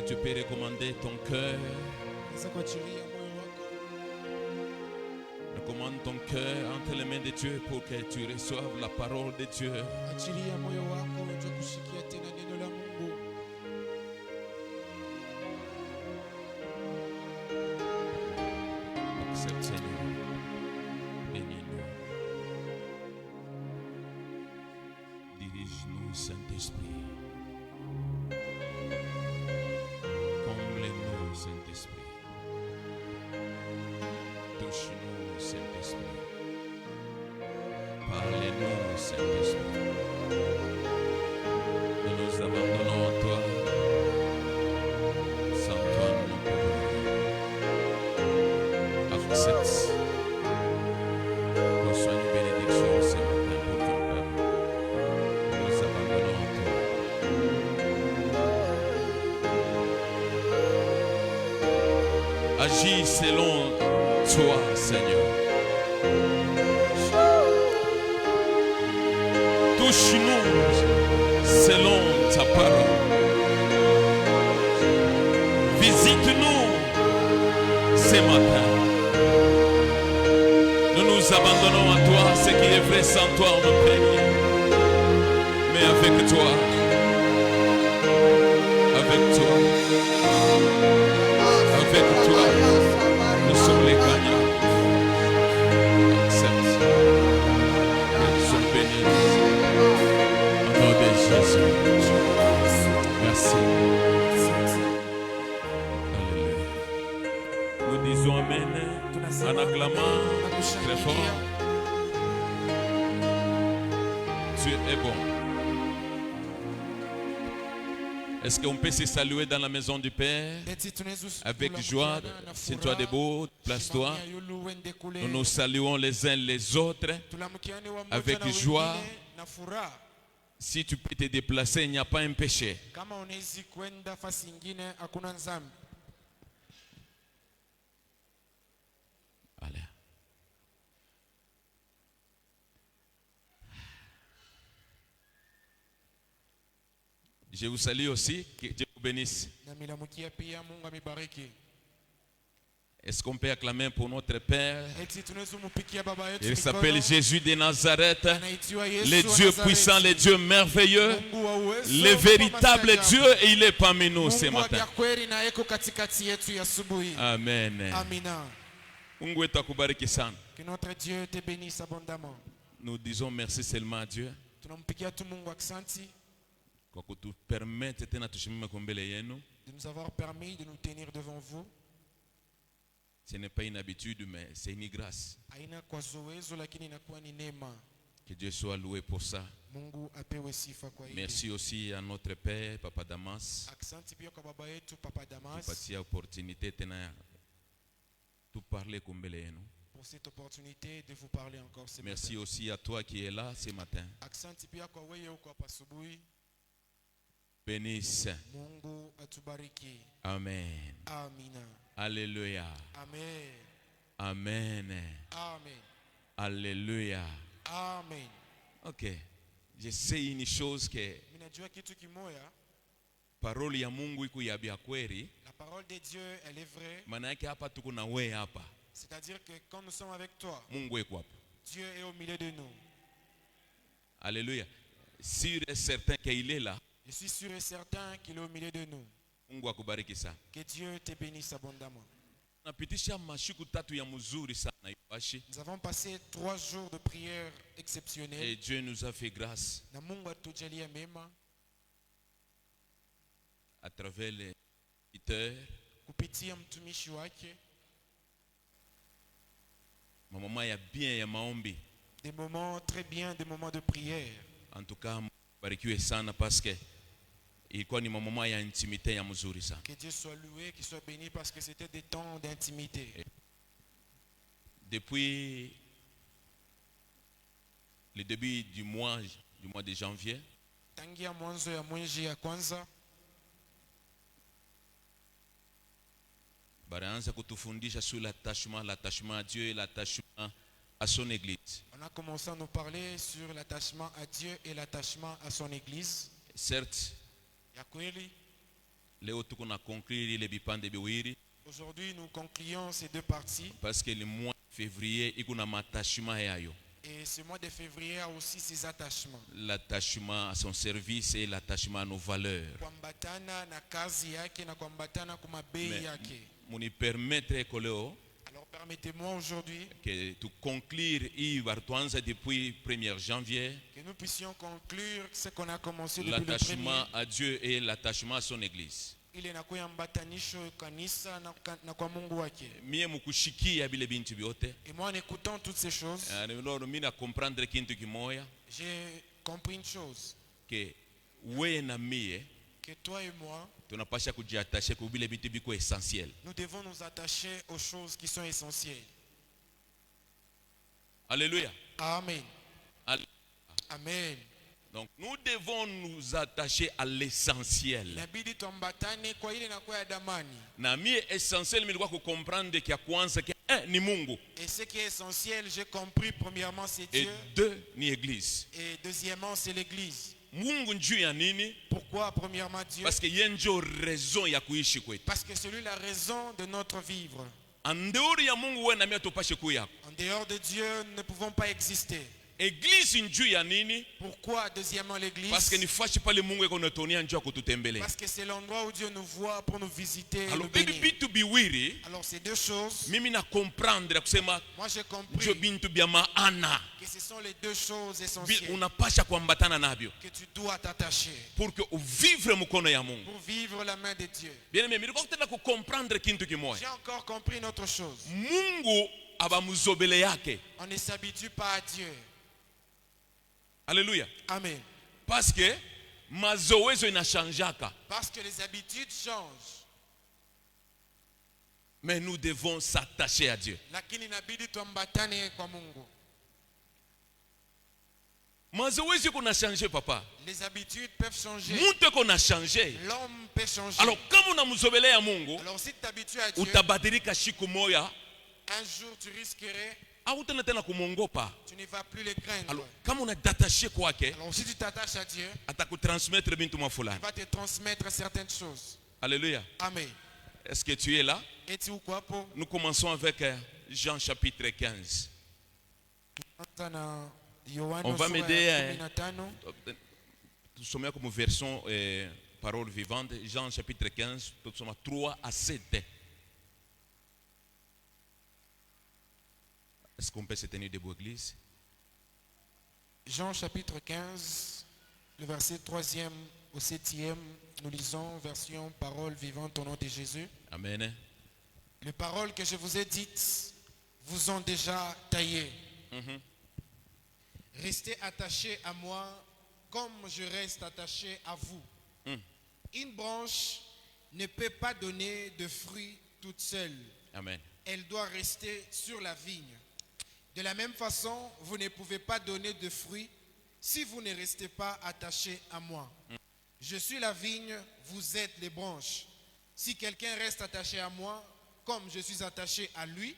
tu peux recommander ton cœur. Recommande ton cœur entre les mains de Dieu pour que tu reçoives la parole de Dieu. Accepte, Seigneur. Bénis-nous. Dirige-nous, Saint-Esprit. Comble-nous, Saint-Esprit. Touche-nous, Saint-Esprit. Parle-nous, Saint-Esprit. Nous nous abandonnons à toi. Sans toi, nous ne pouvons rien. Accepte. Reçois une bénédiction ce matin pour ton peuple. Nous nous abandonnons à toi. Agis selon toi, Seigneur. Touche-nous selon ta parole. Visite-nous ce matin. Nous nous abandonnons à toi. Ce qui est vrai sans toi, on ne peut rien. Mais avec toi, nous sommes les gagnants. Accepte. Qu'ils soient bénis. Au nom de Jésus. Merci. Alléluia. Nous disons Amen en acclamant très fort. Dieu est bon. Est-ce qu'on peut se saluer dans la maison du Père avec joie? Si toi debout, place-toi. Nous nous saluons les uns les autres avec joie. Si tu peux te déplacer, il n'y a pas un péché. Allez. Je vous salue aussi, que Dieu vous bénisse. Est-ce qu'on peut acclamer pour notre Père? Il s'appelle Jésus de Nazareth, le Dieu puissant, le Dieu merveilleux, le véritable Dieu, et il est parmi nous ce matin. Amen. Que notre Dieu te bénisse abondamment. Nous disons merci seulement à Dieu. De nous avoir permis de nous tenir devant vous. Ce n'est pas une habitude, mais c'est une grâce. Que Dieu soit loué pour ça. Merci aussi à notre Père, Papa Damas. Qui l'opportunité de tout parler comme pour cette opportunité de vous parler encore ce matin. Merci aussi à toi qui es là ce matin. Bénisse. Amen. Amina. Alléluia. Amen. Amen. Amen. Alléluia. Amen. Ok. Je sais une chose que parole ya Mungu iko ya kweli. La parole de Dieu, elle est vraie. Maana yake hapa tuko na wewe hapa. C'est-à-dire que quand nous sommes avec toi, Mungu iko hapa. Dieu est au milieu de nous. Alléluia. Sûr et certain qu'il est là. Je suis sûr et certain qu'il est au milieu de nous. Mungu akubariki sana. Que Dieu te bénisse abondamment. Nous avons passé 3 jours de prière exceptionnelle. Et Dieu nous a fait grâce à travers les visiteurs. Ma maman y a bien ya maombi. Des moments très bien, des moments de prière. En tout cas, barikiwe sana parce que ilikuwa ni moment ya intimité ya mzuri sana. Que Dieu soit loué, qu'il soit béni parce que c'était des temps d'intimité. Depuis le début du mois de janvier, tangia mwanzo ya mwezi ya kwanza baraanza kutufundisha sur l'attachement à Dieu et l'attachement à son église. On a commencé à nous parler sur l'attachement à Dieu et l'attachement à son église. Certes, leo tuko na conclure ile bipande biwili Aujourd'hui, nous concluons ces deux parties. parce que le mois de février iko na matashima yayo. Et ce mois de février a aussi ses attachements. L'attachement à son service et l'attachement à nos valeurs. Kuambatana na kazi yake na kuambatana kwa mabei yake. Muni permettre que leo Alors permettez-moi aujourd'hui que tu conclure hii tuanze depuis 1er janvier que nous puissions conclure ce qu'on a commencé depuis le l'attachement premier. à Dieu et l'attachement à son église. Ile inakuwa ambatanisho kanisa na kwa Mungu wake. Mie mukushikia bile bintu byote. Et moi en écoutant toutes ces choses, Ndio mimi na comprendre kintu kimoya j'ai compris une chose, que wewe na mie que toi et moi, tunapasha kujiatashe kwa bile bintu biko essentiel. nous devons nous attacher aux choses qui sont essentielles. Alléluia. Amen. Alléluia. Amen. Donc nous devons nous attacher à l'essentiel. Inabidi tuambatane kwa ile inakuwa ya damani. Na mie essentiel nilikuwa kukomprendre kia kwanza kia ni Mungu Et ce qui est essentiel, j'ai compris, premièrement c'est et Dieu deux ni église. et deuxièmement c'est l'église. Mungu njuu ya nini? Pourquoi premièrement Dieu? Parce que yeye ndio raison ya kuishi kwetu. Parce que c'est lui la raison de notre vivre. En dehors ya Mungu wewe na mie tupashe kuya. En dehors de Dieu, nous ne pouvons pas exister. Église njuu ya nini? Pourquoi deuxièmement l'église? Parce que ni fashi pale Mungu eko natonia njoo kututembelea. Parce que c'est l'endroit où Dieu nous voit pour nous visiter et Alors nous bibi bénir. bitu biwiri Alors ces deux choses, mimi na comprendre kusema moi j'ai njo compris bintu bya maana que ce sont les deux choses essentielles unapasha kuambatana nabyo que tu dois t'attacher pour que uvivre mkono ya Mungu. pour vivre la main de Dieu. Bien aimé, nilikuwa kutenda kucomprendre kintu kimoja. J'ai encore compris une autre chose. Mungu abamuzobele yake. On ne s'habitue pas à Dieu. Alléluia. Amen. Parce que mazoezo inachanjaka. Parce que les habitudes changent. Mais nous devons s'attacher à Dieu. Lakini inabidi tuambatane kwa Mungu. Mazoezo kuna changer papa. Les habitudes peuvent changer. Mtu kuna changer. L'homme peut changer. Alors kama unamzobelea Mungu, Alors si tu t'habitues à Dieu, utabadilika siku moja, un jour tu risquerais, au tena kumwongopa. tu ne vas plus les craindre. Alors kama unadatashe kwake, Alors si tu t'attaches à Dieu, atakutransmettre bintu mafulani. il va te transmettre certaines choses. Alléluia. Amen. Est-ce que tu es là? Es-tu ou quoi pour? Nous commençons avec Jean chapitre 15. On va m'aider. Nous sommes comme version parole vivante. Jean chapitre 15, nous sommes 3 à 7. Est-ce qu'on peut se tenir debout, église? Jean chapitre 15, le verset 3e au 7e, nous lisons version parole vivante au nom de Jésus. Amen. Les paroles que je vous ai dites vous ont déjà taillé. Restez attachés à moi comme je reste attaché à vous. Une branche ne peut pas donner de fruits toute seule. Amen. Elle doit rester sur la vigne. De la même façon, vous ne pouvez pas donner de fruits si vous ne restez pas attachés à moi. Je suis la vigne, vous êtes les branches. Si quelqu'un reste attaché à moi, comme je suis attaché à lui,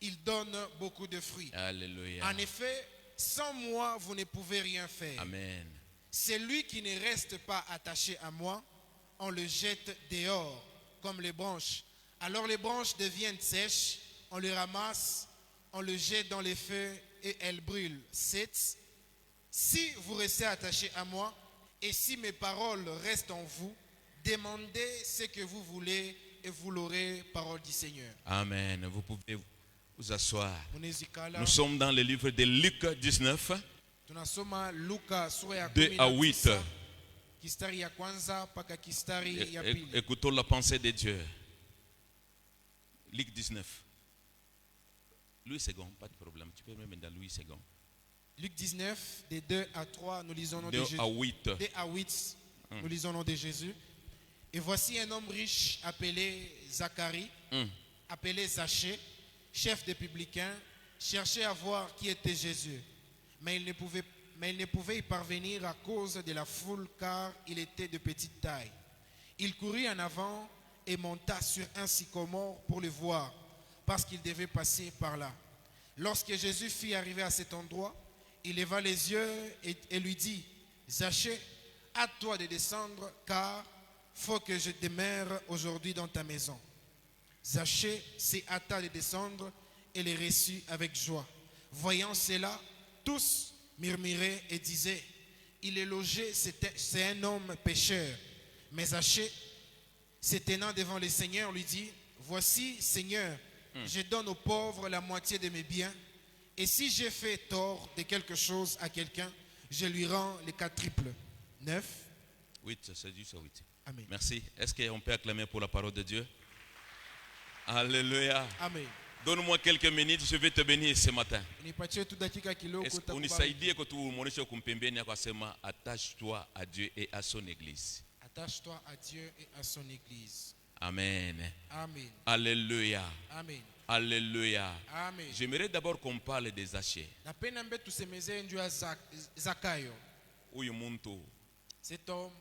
il donne beaucoup de fruits. Alléluia. En effet, sans moi, vous ne pouvez rien faire. Amen. Celui qui ne reste pas attaché à moi, on le jette dehors, comme les branches. Alors les branches deviennent sèches, on les ramasse, on le jette dans les feux et elles brûlent. 7. Si vous restez attaché à moi, et si mes paroles restent en vous, demandez ce que vous voulez et vous l'aurez, parole du Seigneur. Amen. Vous pouvez vous asseoir. Nous sommes dans le livre de Luc 19, 2 à 8. Écoutons la pensée de Dieu. Luc 19. Louis second, pas de problème. Tu peux même dans Louis second. Luc 19, des 2 à 3, nous lisons au nom de 2 Jésus. à 8. 2 à 8, nous lisons au nom de Jésus. Et voici un homme riche appelé Zacharie, appelé Zachée, chef des publicains, cherchait à voir qui était Jésus. Mais il ne pouvait y parvenir à cause de la foule, car il était de petite taille. Il courut en avant et monta sur un sycomore pour le voir, parce qu'il devait passer par là. Lorsque Jésus fut arrivé à cet endroit, il leva les yeux et lui dit, Zachée, hâte-toi de descendre, car faut que je demeure aujourd'hui dans ta maison. Zachée s'y hâta de descendre et les reçut avec joie. Voyant cela, tous murmuraient et disaient, il est logé, c'est un homme pécheur. Mais Zachée, se tenant devant le Seigneur, lui dit, voici, Seigneur, je donne aux pauvres la moitié de mes biens, et si j'ai fait tort de quelque chose à quelqu'un, je lui rends les 4 triples. 9. 8, c'est juste 8. Amen. Merci. Est-ce qu'on peut acclamer pour la parole de Dieu? Alléluia. Amen. Donne-moi quelques minutes, je vais te bénir ce matin. Unisaidie kutuonesha kumpembeni yako asema attache-toi à Dieu et à son église. Attache-toi à Dieu et à son église. Amen. Amen. Alléluia. Amen. Alléluia. Amen. J'aimerais d'abord qu'on parle des Zachée. Napenda mbe tusemezee njuu ya Zakayo. Huyu muntu Cet homme,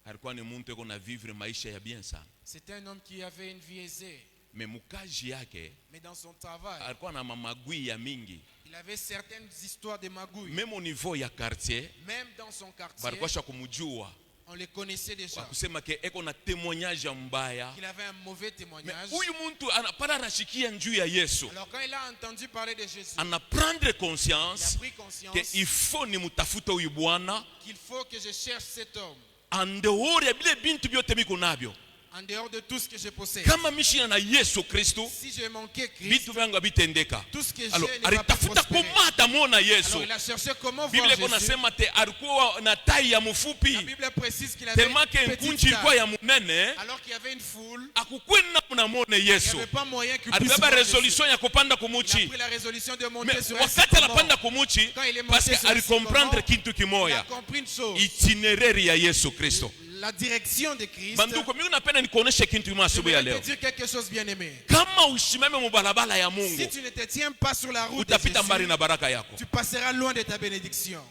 alikuwa ni muntu eko na vivre maisha ya bien sana. c'était un homme qui avait une vie aisée. Mais mukaji yake Mais dans son travail, alikuwa na mamagui ya mingi. il avait certaines histoires de magouilles. Même au niveau ya quartier, Même dans son quartier, balikuwa kumujua. on le connaissait déjà. Kusema ke eko na témoignage mbaya. Il avait un mauvais témoignage. Huyu muntu anapata anashikia njuu ya Yesu. Alors quand il a entendu parler de Jésus, Anaprendre il a conscience pris conscience que il faut ni mutafute huyu bwana qu'il faut que je cherche cet homme en dehors ya bile bintu byote biko nabyo. en dehors de tout ce que je possède. Kama mishina na Yesu Kristo, Si je manquais Christ, bitu vyangu habitendeka. tout ce que j'ai Alors ne va pas alitafuta prospérer. koma atamwona Yesu. Alors il a cherché comment voir Biblia iko Jésus. nasema te alikuwa na tai ya La mfupi. Bible précise qu'il avait Tellement que une petite nkunji ilikuwa taille. ya munene, Alors qu'il y avait une foule, akukwenda mnamwone il n'y Yesu. avait pas moyen qu'il puisse Alibeba voir Jésus. résolution ya kupanda Il a kumuchi. pris la résolution de Mais monter sur un wakati sycomore. anapanda kumuchi, Quand il est monté parce sur que un alikomprendre sycomore, kitu il a kimoya, compris une chose. itinéraire ya Yesu Kristo. La direction de Christ. Banduko, mimi napenda nikuoneshe kitu kimoja Je asubuhi ya voudrais leo. te dire quelque chose, bien aimé. Kama usimame mubarabara ya Si Mungu, tu ne te tiens pas sur la route de utapita mbali Jésus, na baraka yako. tu passeras loin de ta bénédiction.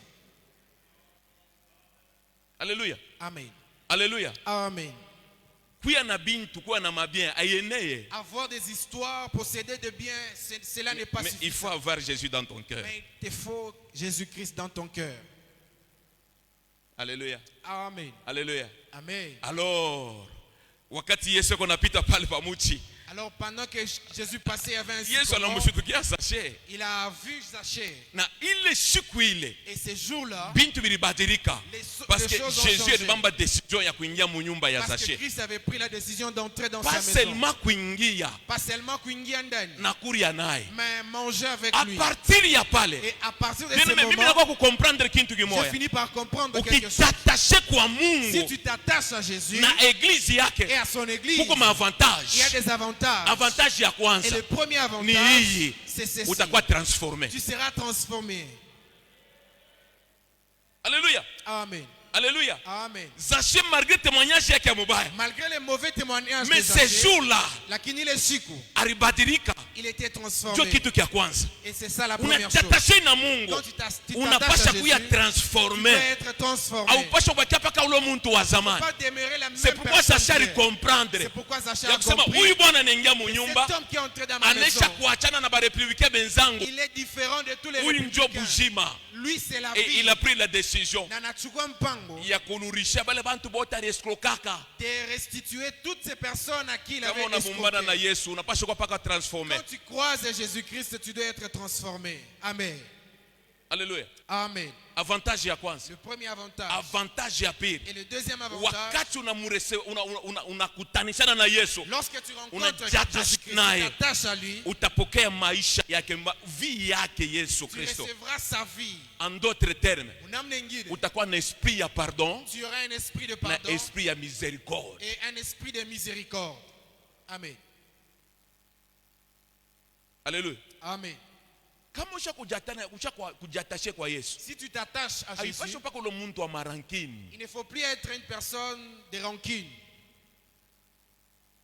Alléluia. Amen. Alléluia. Amen. Kuya na bintu, kuya na mabien, ayeneye. Avoir des histoires, posséder de biens, cela n'est pas Mais il faut suffisant. avoir Jésus dans ton cœur. Mais il te faut Jésus-Christ dans ton cœur. Alléluia. Amen. Alléluia. Amen. Alors, wakati Yesu konapita pale pamuchi, Alors pendant que Jésus passait, il y avait un Yesu sycomore. anamshutukia Zachée. Il a vu Zachée. Na ile siku ile Et ces jours-là, bintu vilibadilika parce les que choses ont Jésus changé. alibamba décision ya kuingia munyumba ya parce que Zachée. Christ avait pris la décision d'entrer dans Pas sa maison. seulement kuingia Pas seulement kuingia ndani, na kuria naye. mais manger avec À lui. partir ya pale, Et à partir de ndio ce mimi moment, nakuwa kukomprendre kintu j'ai kimoya. fini par comprendre quelque chose. Ukitatashe kwa Si Mungu tu t'attaches à Jésus na église et yake, à son église, kuko il y a maavantage. des avantages. Avantage ya Et kwanza le premier ni avantage, hii, c'est ceci. utakuwa transformé. Tu seras transformé. Alléluia. Amen. Alléluia. Amen. Zachée, malgré témoignage yake ya mubaya, Malgré les mauvais témoignages mais de ces Zachée, jours-là lakini ile siku, alibadilika. il était Ndio transformé. kitu kya kwanza. Et c'est ça la première chose. Unachatashe na Mungu, Quand tu t'attaches unapasha à kuya Jésus, tu dois transformé. être transformé. Haupasha kubakia paka ule muntu wa Tu ne peux zamani. pas demeurer la même C'est pourquoi Zachée personne. alikomprendre C'est pourquoi Zachée ya a kusema compris. huyu bwana anaingia mu Et nyumba, cet homme qui est entré dans ma anaisha maison, kuachana na barepublicain benzangu. il est différent de tous les Huyu ndio républicains. buzima. Lui, c'est la Et vie. il a pris la décision Na anachukua mpango ya kunurisha bale bantu bote alieskrokaka. de restituer toutes ces personnes à qui il avait Kama unabumbana na escroqué. Yesu, unapasha kuwa paka transformé. Quand tu croises Jésus-Christ, tu dois être transformé. Amen. Alléluia. Amen. Avantage ya kwanza. Le premier avantage. Avantage ya pili, Et le deuxième avantage, wakati unakutanishana na Yesu, lorsque tu rencontres Unajiattache Jésus-Christ, tu naye. t'attaches à lui, utapokea maisha yake, vie yake Yesu tu Kristo. recevras sa vie. En d'autres termes, Unamna ingine, utakuwa na esprit ya pardon tu auras un esprit de na pardon esprit ya miséricorde. et un esprit de miséricorde. Amen. Alléluia. Amen. Kama kujatashe kwa Yesu, Si tu t'attaches à Jésus, haipaswi paka ule muntu wa marankini. il ne faut plus être une personne de rancune.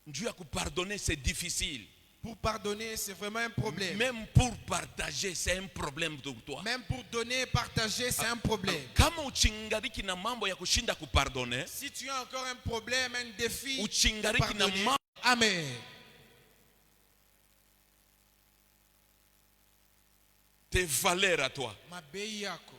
Njuu ya kupardonner c'est difficile. Pour pardonner, c'est vraiment un problème. Même pour partager c'est un problème pour toi. Même pour donner, partager, c'est un problème. Kama uchingariki na mambo ya kushinda kupardonner, Si tu as encore un problème, un défi, uchingariki na pardonner. mambo Amen. tes valeurs à toi. Mabei yako.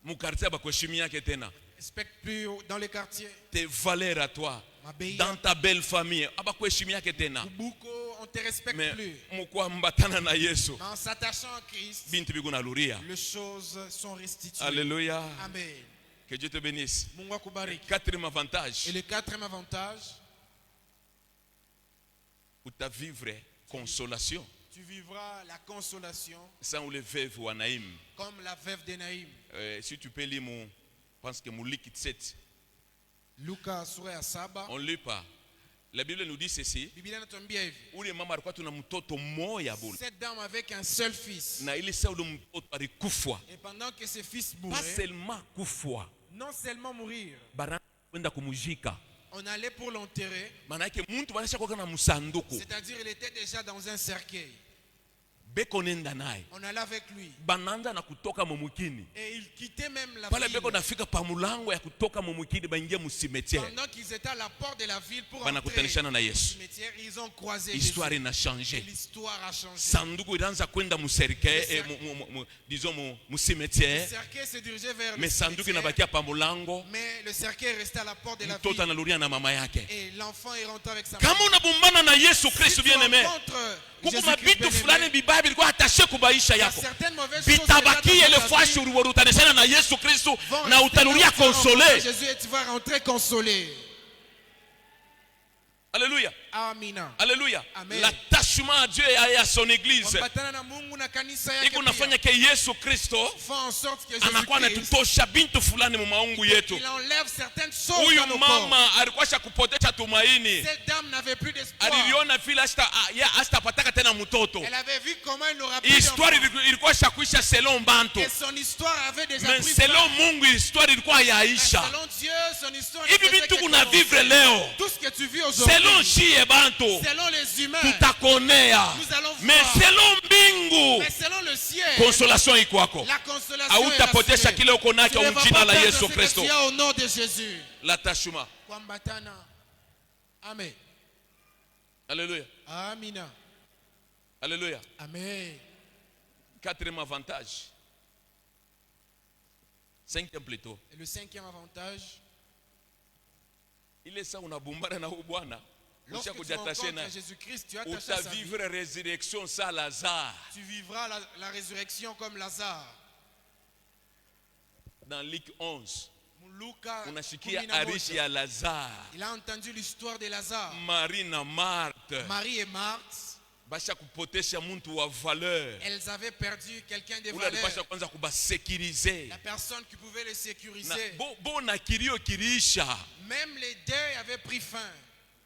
Mukartia bakuheshimia yake tena. respecte plus dans les quartiers. Tes valeurs à toi. M'obéir. Dans ta belle famille. Beaucoup, on ne te respecte Mais plus. Yesu. Mais en s'attachant à Christ, Bintu bikuna luria. les choses sont restituées. Alléluia. Amen. Que Dieu te bénisse. Mungu akubariki. Quatrième avantage. Et le quatrième avantage, Où tu vivre consolation. tu vivras la consolation Sans le veuve ou Anaïm. comme la veuve de Naïm. Si tu peux lire mon, je pense que mon liquide 7. Luka sura ya 7. On ne lit pas. La Bible nous dit ceci. Biblia inatuambia hivi. Ule mama alikuwa tuna mtoto mmoja bure. Cette dame avec un seul fils. Na ile saa ule mtoto alikufa. Et pendant que ce fils Pas mourait, seulement kufa. non seulement mourir, Barana kwenda kumujika. on allait pour l'enterrer. Maana yake mtu banisha kwa na msanduku. C'est-à-dire il était déjà dans un cercueil. Beko nenda naye. On allait avec lui. Bananza na kutoka mumukini. Et il quittait même la Pale ville. beko nafika pa mulango ya kutoka mumukini baingie musimetiere. Pendant qu'ils étaient à la porte de la ville pour Bana entrer kutanishana na au Yesu. cimetière, ils ont croisé Histoire Jésus. ina changé. L'histoire a changé. Sanduku ilianza kwenda muserike disons Le musimetiere. cercueil s'est dirigé vers le Mais sanduku cimetière, inabakia pa mulango. mais le cercueil est resté à la porte de la Mtoto ville. analuria na mama yake. Et l'enfant est rentré avec sa Kama maman. unabumbana na Yesu Si Kristo tu bien-aimé. rencontres Kuko Jésus-Christ mabitu fulani bien-aimé, Biblia ilikuwa atashe kubaisha il y a yako. certaines mauvaises choses Bitabakie déjà ile dans ta fashi vie uliworutanishana na Yesu Kristo vont na rester utaluria là où tu vas rencontrer consolé. Jésus et tu vas rentrer consolé. Alléluia. Amina. Alléluia. Amen. L'attachement à Dieu et à son église. Kuambatana na Mungu na kanisa yake Iko pia. nafanya ke Yesu Kristo Font en sorte que anakuwa Jésus-Christ, anatutosha bintu fulani mu maungu yetu. il enlève certaines choses Huyu dans nos corps. mama alikuwa shakupotesha tumaini. Cette dame n'avait plus d'espoir. Aliliona vile hastapataka tena mtoto. Elle avait vu comment elle n'aura plus Histoire d'enfant. ilikuwa shakwisha selon bantu. Et son histoire avait déjà Mais pris selon fin. Mungu histoire ilikuwa Mais yaisha. selon Dieu, son histoire ne Hivi faisait vitu que kuna commencer. vivre leo. Tout ce que tu vis Selon aujourd'hui, shie bantu selon les humains, tutakonea. nous allons Mais voir. selon mbingu Mais selon le ciel, consolation ikwako. la consolation est Hautapotesha kile uko tu nacho ne vas mjina pas la perdre Yesu ce que Kristo. tu as au nom de Jésus. L'attachement. Kuambatana. Amen. Alléluia. Amina. Alléluia. Amen. Quatrième avantage. Cinquième plutôt. Et le cinquième avantage, Ile saa unabumbana na huyu Bwana. lorsque tu Ushakujatashe na rencontres Jésus-Christ, tu as attaché à sa vie. utavivre résurrection sa Lazare. Tu vivras la résurrection comme Lazare. Dans Luc 11. Luka Unashikia 11. arishi ya Lazare. Il a entendu l'histoire de Lazare. Marie na Marthe. Marie et Marthe, Basha kupotesha muntu wa valeur. elles avaient perdu quelqu'un de Ule valeur. alipasha kwanza kubasekirize. La personne qui pouvait les Na sécuriser. bona kilio kiliisha. Même les deuils avaient pris fin.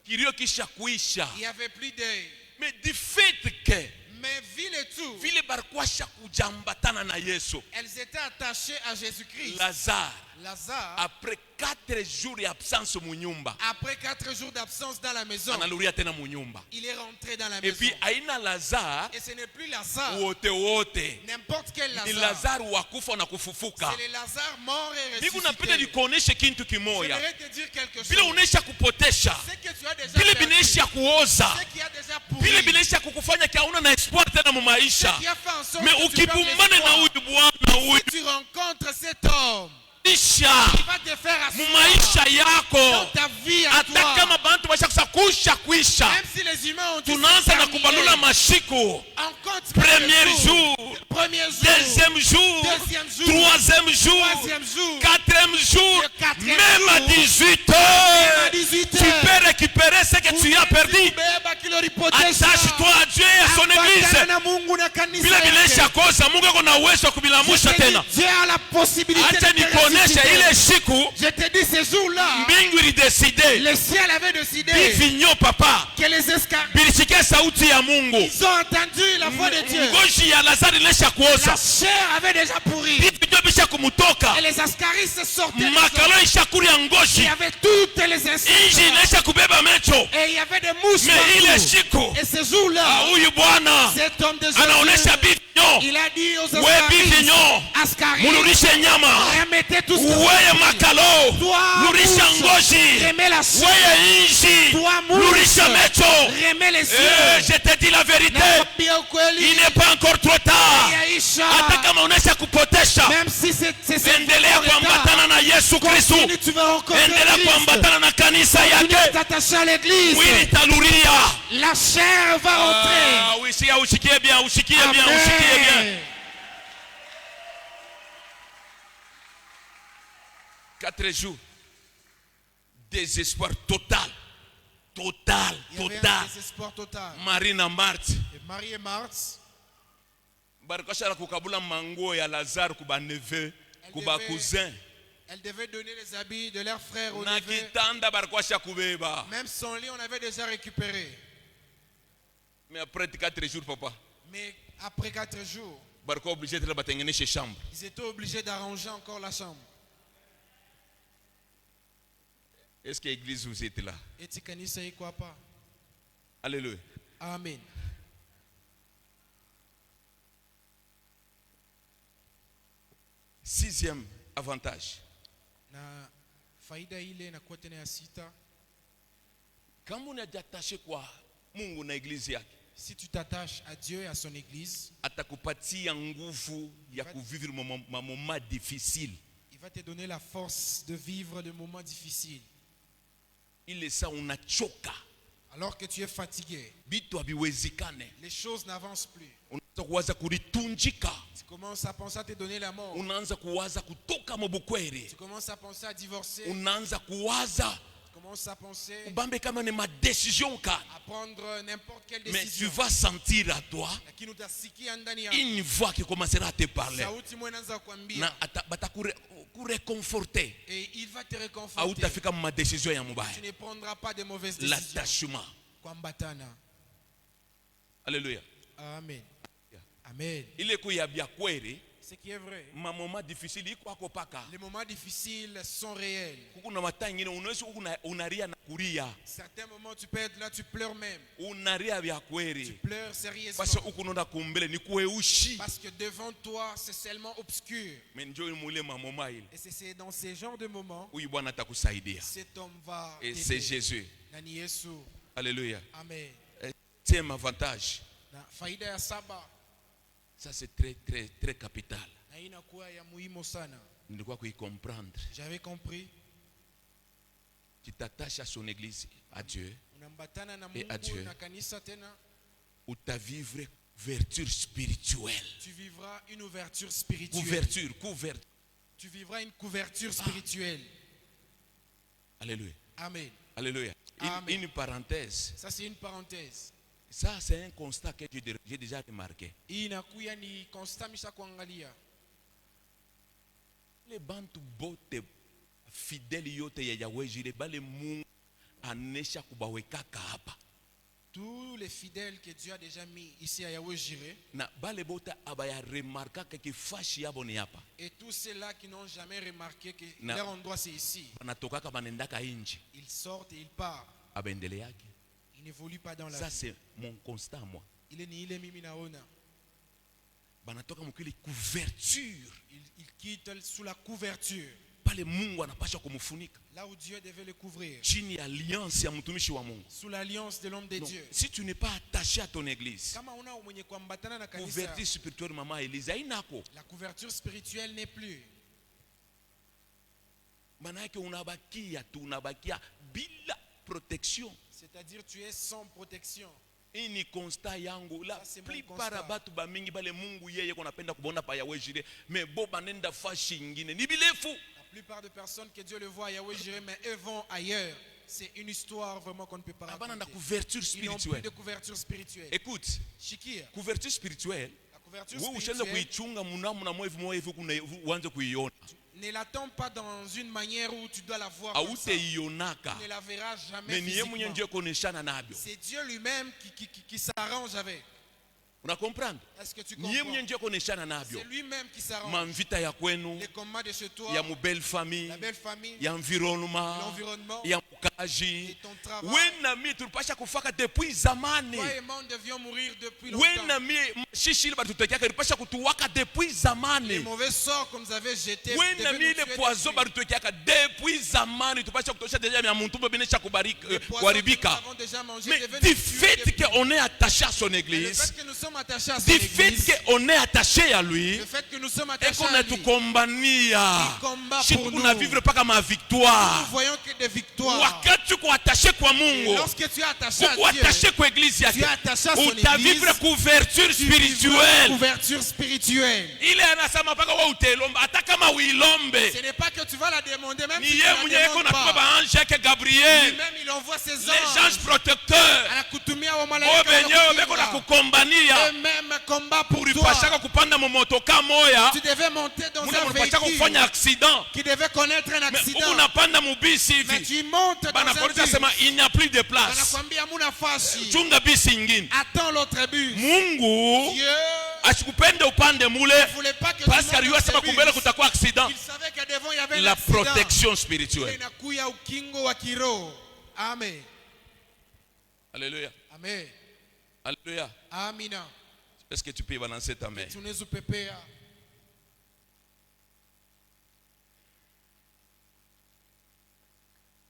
Kilio kisha kuisha. Il n'y avait plus deuil. Mais du fait que Mais vu le tout, vile barikuwa kujambatana na Yesu. elles étaient attachées à Jésus-Christ. Lazare Lazare, après 4 jours d'absence mu nyumba. après 4 jours d'absence dans la maison, Analuria tena mu nyumba. il est rentré dans la Et maison. puis aina Lazare Et ce n'est plus Lazare, wote. n'importe quel Ni Lazare. Lazare wa kufa na kufufuka. C'est le Lazare mort et Biku napenda ressuscité. nikuoneshe kintu kimoya. J'aimerais te dire quelque Vile chose. unaisha kupotesha. Ce que tu as déjà Vile perdu, binaisha kuoza. ce qui a déjà Vile pourri, binaisha kukufanya kia una na espoir tena mu maisha. ce qui a fait en sorte Mais que tu perds ukibumbane na l'espoir. huyu Bwana huyu Si tu rencontres cet homme, isha il va te faire mu asseoir maisha dans yako. ta vie à Hata toi. kama bantu bashakusa kusha kuisha. Même si les humains ont dit Tunaanza na kubalula mashiku. on compte Premier jour, jour, premier jour, deuxième jour, deuxième jour, troisième jour, troisième jour, quatrième jour, le quatrième même à jour, 18 à heures, 18 tu peux récupérer ce que tu as perdu. Kubeba kiloripotesha. Attache-toi à Dieu et à son Ambatana église. na Mungu na kanisa Vile yake. binesha kosa Mungu ako na uwezo wa kubilamusha tena. Dieu a la possibilité Acha de te nikuoneshe ressusciter. ile siku Je te dis ce jour-là, mbingu ilideside le ciel avait décidé bivinyo papa que les escargots, bilisikia sauti ya Mungu. ils ont entendu la voix de Dieu. Ngozi ya Lazaro ilisha kuoza. La chair avait déjà pourri. Bivinyo bisha kumutoka. Et les ascaris se sortaient. Makalo isha kulia Il y ngozi. avait toutes les Inji insectes. ilisha kubeba mecho. Et il y avait des mouches Mais ile partout. siku Et ce jour-là, huyu Bwana cet homme de anaonesha Jésus, bivinyo. il a dit aux We bivinyo. ascaris, Muludishe nyama. remettez tout ce que Weye makalo. toi, Lurisha mouche, ngozi. remets la chair, Weye inji. toi, mouche, Lurisha mecho. remets les Eh, cieux. je te dis la vérité. Nakwambia Il ukweli, n'est pas encore trop tard. yaisha. Hata kama unaisha kupotesha, Même si c'est endelea kuambatana na Yesu Yesu Kristo. Continue, tu vas rencontrer Endelea Christ. kuambatana na kanisa Continue yake. de t'attacher à l'église. Mwili italuria. La chair va rentrer. Usikie bien, usikie bien, usikie bien. Amen. 4 jours. Désespoir total. Total, Il y avait un total. désespoir total. Marie na Marthe. Et Marie et Marthe, Barikashara kukabula mango ya Lazare kuba neveu, kuba cousin. elles devaient donner les habits de leurs frères aux Na neveux. kitanda barikasha kubeba. Même son lit, on avait déjà récupéré. Mais après 4 jours papa, Mais après 4 jours, bariko obligé de batengeneshe chambre. ils étaient obligés d'arranger encore la chambre. Est-ce que l'église vous êtes là? Et Tikanisa y quoi pas? Alléluia. Amen. Sixième avantage. Na faida ile inakuwa tena ya sita. Kama unajiattache kwa Mungu na église yake, Si tu t'attaches à Dieu et à son église, atakupatia nguvu ya kuvivre moment difficile. il va te donner la force de vivre les moments difficiles. Ile saa unachoka, Alors que tu es fatigué, bitu habiwezekane, les choses n'avancent plus. unaanza kuwaza kulitunjika, Tu commences à penser à te donner la mort. unaanza kuwaza kutoka mobukwere, Tu commences à penser à divorcer. unaanza kuwaza Tu commences à penser ubambe kama ni madecision kani. à prendre n'importe quelle Mais tu décision. vas sentir à toi Lakini utasikia ndani ya une voix qui commencera à te parler. sauti moja inaanza kuambia Na batakureconforter. et il va te réconforter. Hautafika ma décision ya mubaya. Tu ne prendras pas de mauvaises décisions. L'attachement. Kwambatana. Alléluia. Amen. Amen. Ile kuya bya kweli, Ce qui est vrai. ma moment difficile iko ako paka. Les moments difficiles sont réels. Kuna mataa ingine unaweza unaria na kuria. Certains moments tu peux être là, tu pleures même. Unaria bya Tu kweli. pleures sérieusement. Parce que ukunonda kumbele ni kueushi. Parce que devant toi, c'est seulement obscur. Mais njoo mule ma moment ile. Et c'est dans ces genres de moments Huyu Bwana atakusaidia. cet homme va Et t'aider. c'est Jésus. Nani Yesu. Alléluia. Amen. Septième avantage. Na faida ya saba Ça c'est très très très capital. na hii inakuwa ya muhimu sana. Nilikuwa kuicomprendre. J'avais compris. Tu t'attaches à son église, à Dieu, Unambatana na Et à Dieu. Mungu na kanisa tena, ou ta vivre couverture spirituelle. tu vivras une ouverture spirituelle. Couverture. Tu vivras une couverture spirituelle. Alléluia. Amen. Alléluia. Amen. Une parenthèse. Ça c'est une parenthèse. Ça c'est un constat que j'ai déjà remarqué. Hii inakuya ni constat misha kuangalia. Les bantu bote fidèles yote ya Yahweh jire bale Mungu anesha kubawekaka hapa. Tous les fidèles que Dieu a déjà mis ici à Yahweh Jireh, Na bale bote abaya remarka ke fashi yabo ni hapa. et tous ceux-là qui n'ont jamais remarqué que Na- leur endroit c'est ici, Banatokaka banendaka inji. ils sortent et ils partent. Abendele yake. Ils n'évoluent pas dans la Ça vie. c'est mon constat moi. Il est ni ile mimi naona. Banatoka mukile couverture. Ils quittent sous la couverture, Pale Mungu anapasha kumufunika. là où Dieu devait le couvrir, Chini ya alliance ya mtumishi wa Mungu. sous l'alliance de l'homme de Non, Dieu. si tu n'es pas attaché à ton église, Kama una mwenye kuambatana na kanisa, couverture spirituelle maman Elisa inako. la couverture spirituelle n'est plus. Maana yake unabakia bila protection. C'est-à-dire tu es sans protection. Hii ni constat yangu la Ça, c'est mon plupart constat. batu ba mingi bale Mungu yeye kunapenda kubona pa Yahweh Jireh mais bo banenda fashi ingine ni bilefu. La plupart des personnes que Dieu le voit à Yahweh Jireh, mais eux vont ailleurs. C'est une histoire vraiment qu'on ne peut pas Abana na raconter. couverture Ils n'ont plus spirituelle. de couverture spirituelle. Écoute, Shikia, couverture spirituelle la couverture wewe ushaanza spirituelle, kuichunga mnamo mwa hivi uanze kuiona. ne l'attends pas dans une manière où tu dois la voir comme ça. Hautaionaka. Tu ne la verras jamais Mais ni yeye mwenyewe physiquement. ndiye kuoneshana nabyo. C'est Dieu lui-même qui s'arrange avec. Una comprendre? Est-ce que tu Ni yeye comprends? mwenyewe ndiye kuoneshana nabyo. C'est lui-même qui s'arrange. Mamvita ya kwenu, Les combats de chez toi, ya mu belle famille, la belle famille, ya environnement, l'environnement, ya ukaji. ton travail. Wenami tulipasha kufaka depuis zamani. Toi et moi, nous devions mourir depuis longtemps. Wenami shishili batutekaka tulipasha kutuwaka depuis zamani. Les mauvais sorts qu'on nous avait jetés. Wenami le poison batutekaka depuis zamani tulipasha kutosha deja ya muntu benesha kuharibika. Mais du fait qu'on est attaché à son église, du fait qu'on est attaché à lui, et qu'on a tout combattu, si on ne vivre pas comme ma victoire, nous voyons que des victoires. wakati tu es attaché à Mungu, lorsque tu es attaché à tu es attaché à l'église, tu es attaché à son ou tu vivre couverture spirituelle. Couverture spirituelle. Il est anasema paka wa utelomba hata kama uilombe. Ce n'est pas que tu vas la demander même Ni si tu yeye la mwenyewe demandes kuna pas. kwa ange yake Gabriel. Lui-même il envoie ses Les anges. anges protecteurs. Anakutumia wa Oh malaika benyewe beko na kukombania. eux-mêmes combat pour toi. Ulipashaka kupanda momotoka moya. Tu devais monter dans un Ulipashaka véhicule kufanya accident. qui devait connaître un Mais accident. unapanda mubisi Mais hivi. tu montes dans Bana un polisi bus. asema il n'y a plus de place. Anakuambia hamuna fasi. Chunga bisi ingine. Attends l'autre bus. Mungu Dieu asikupende upande mule ne voulait pas que tu parce montes qu'il dans sema ce bus. kumbele kutakuwa accident. Il savait que devant il y avait un La accident. protection spirituelle. Inakuya ukingo wa kiroho. Amen. Alléluia. Amen. Alléluia. Amina. Est-ce que tu peux balancer ta main? Tunaweza pepea.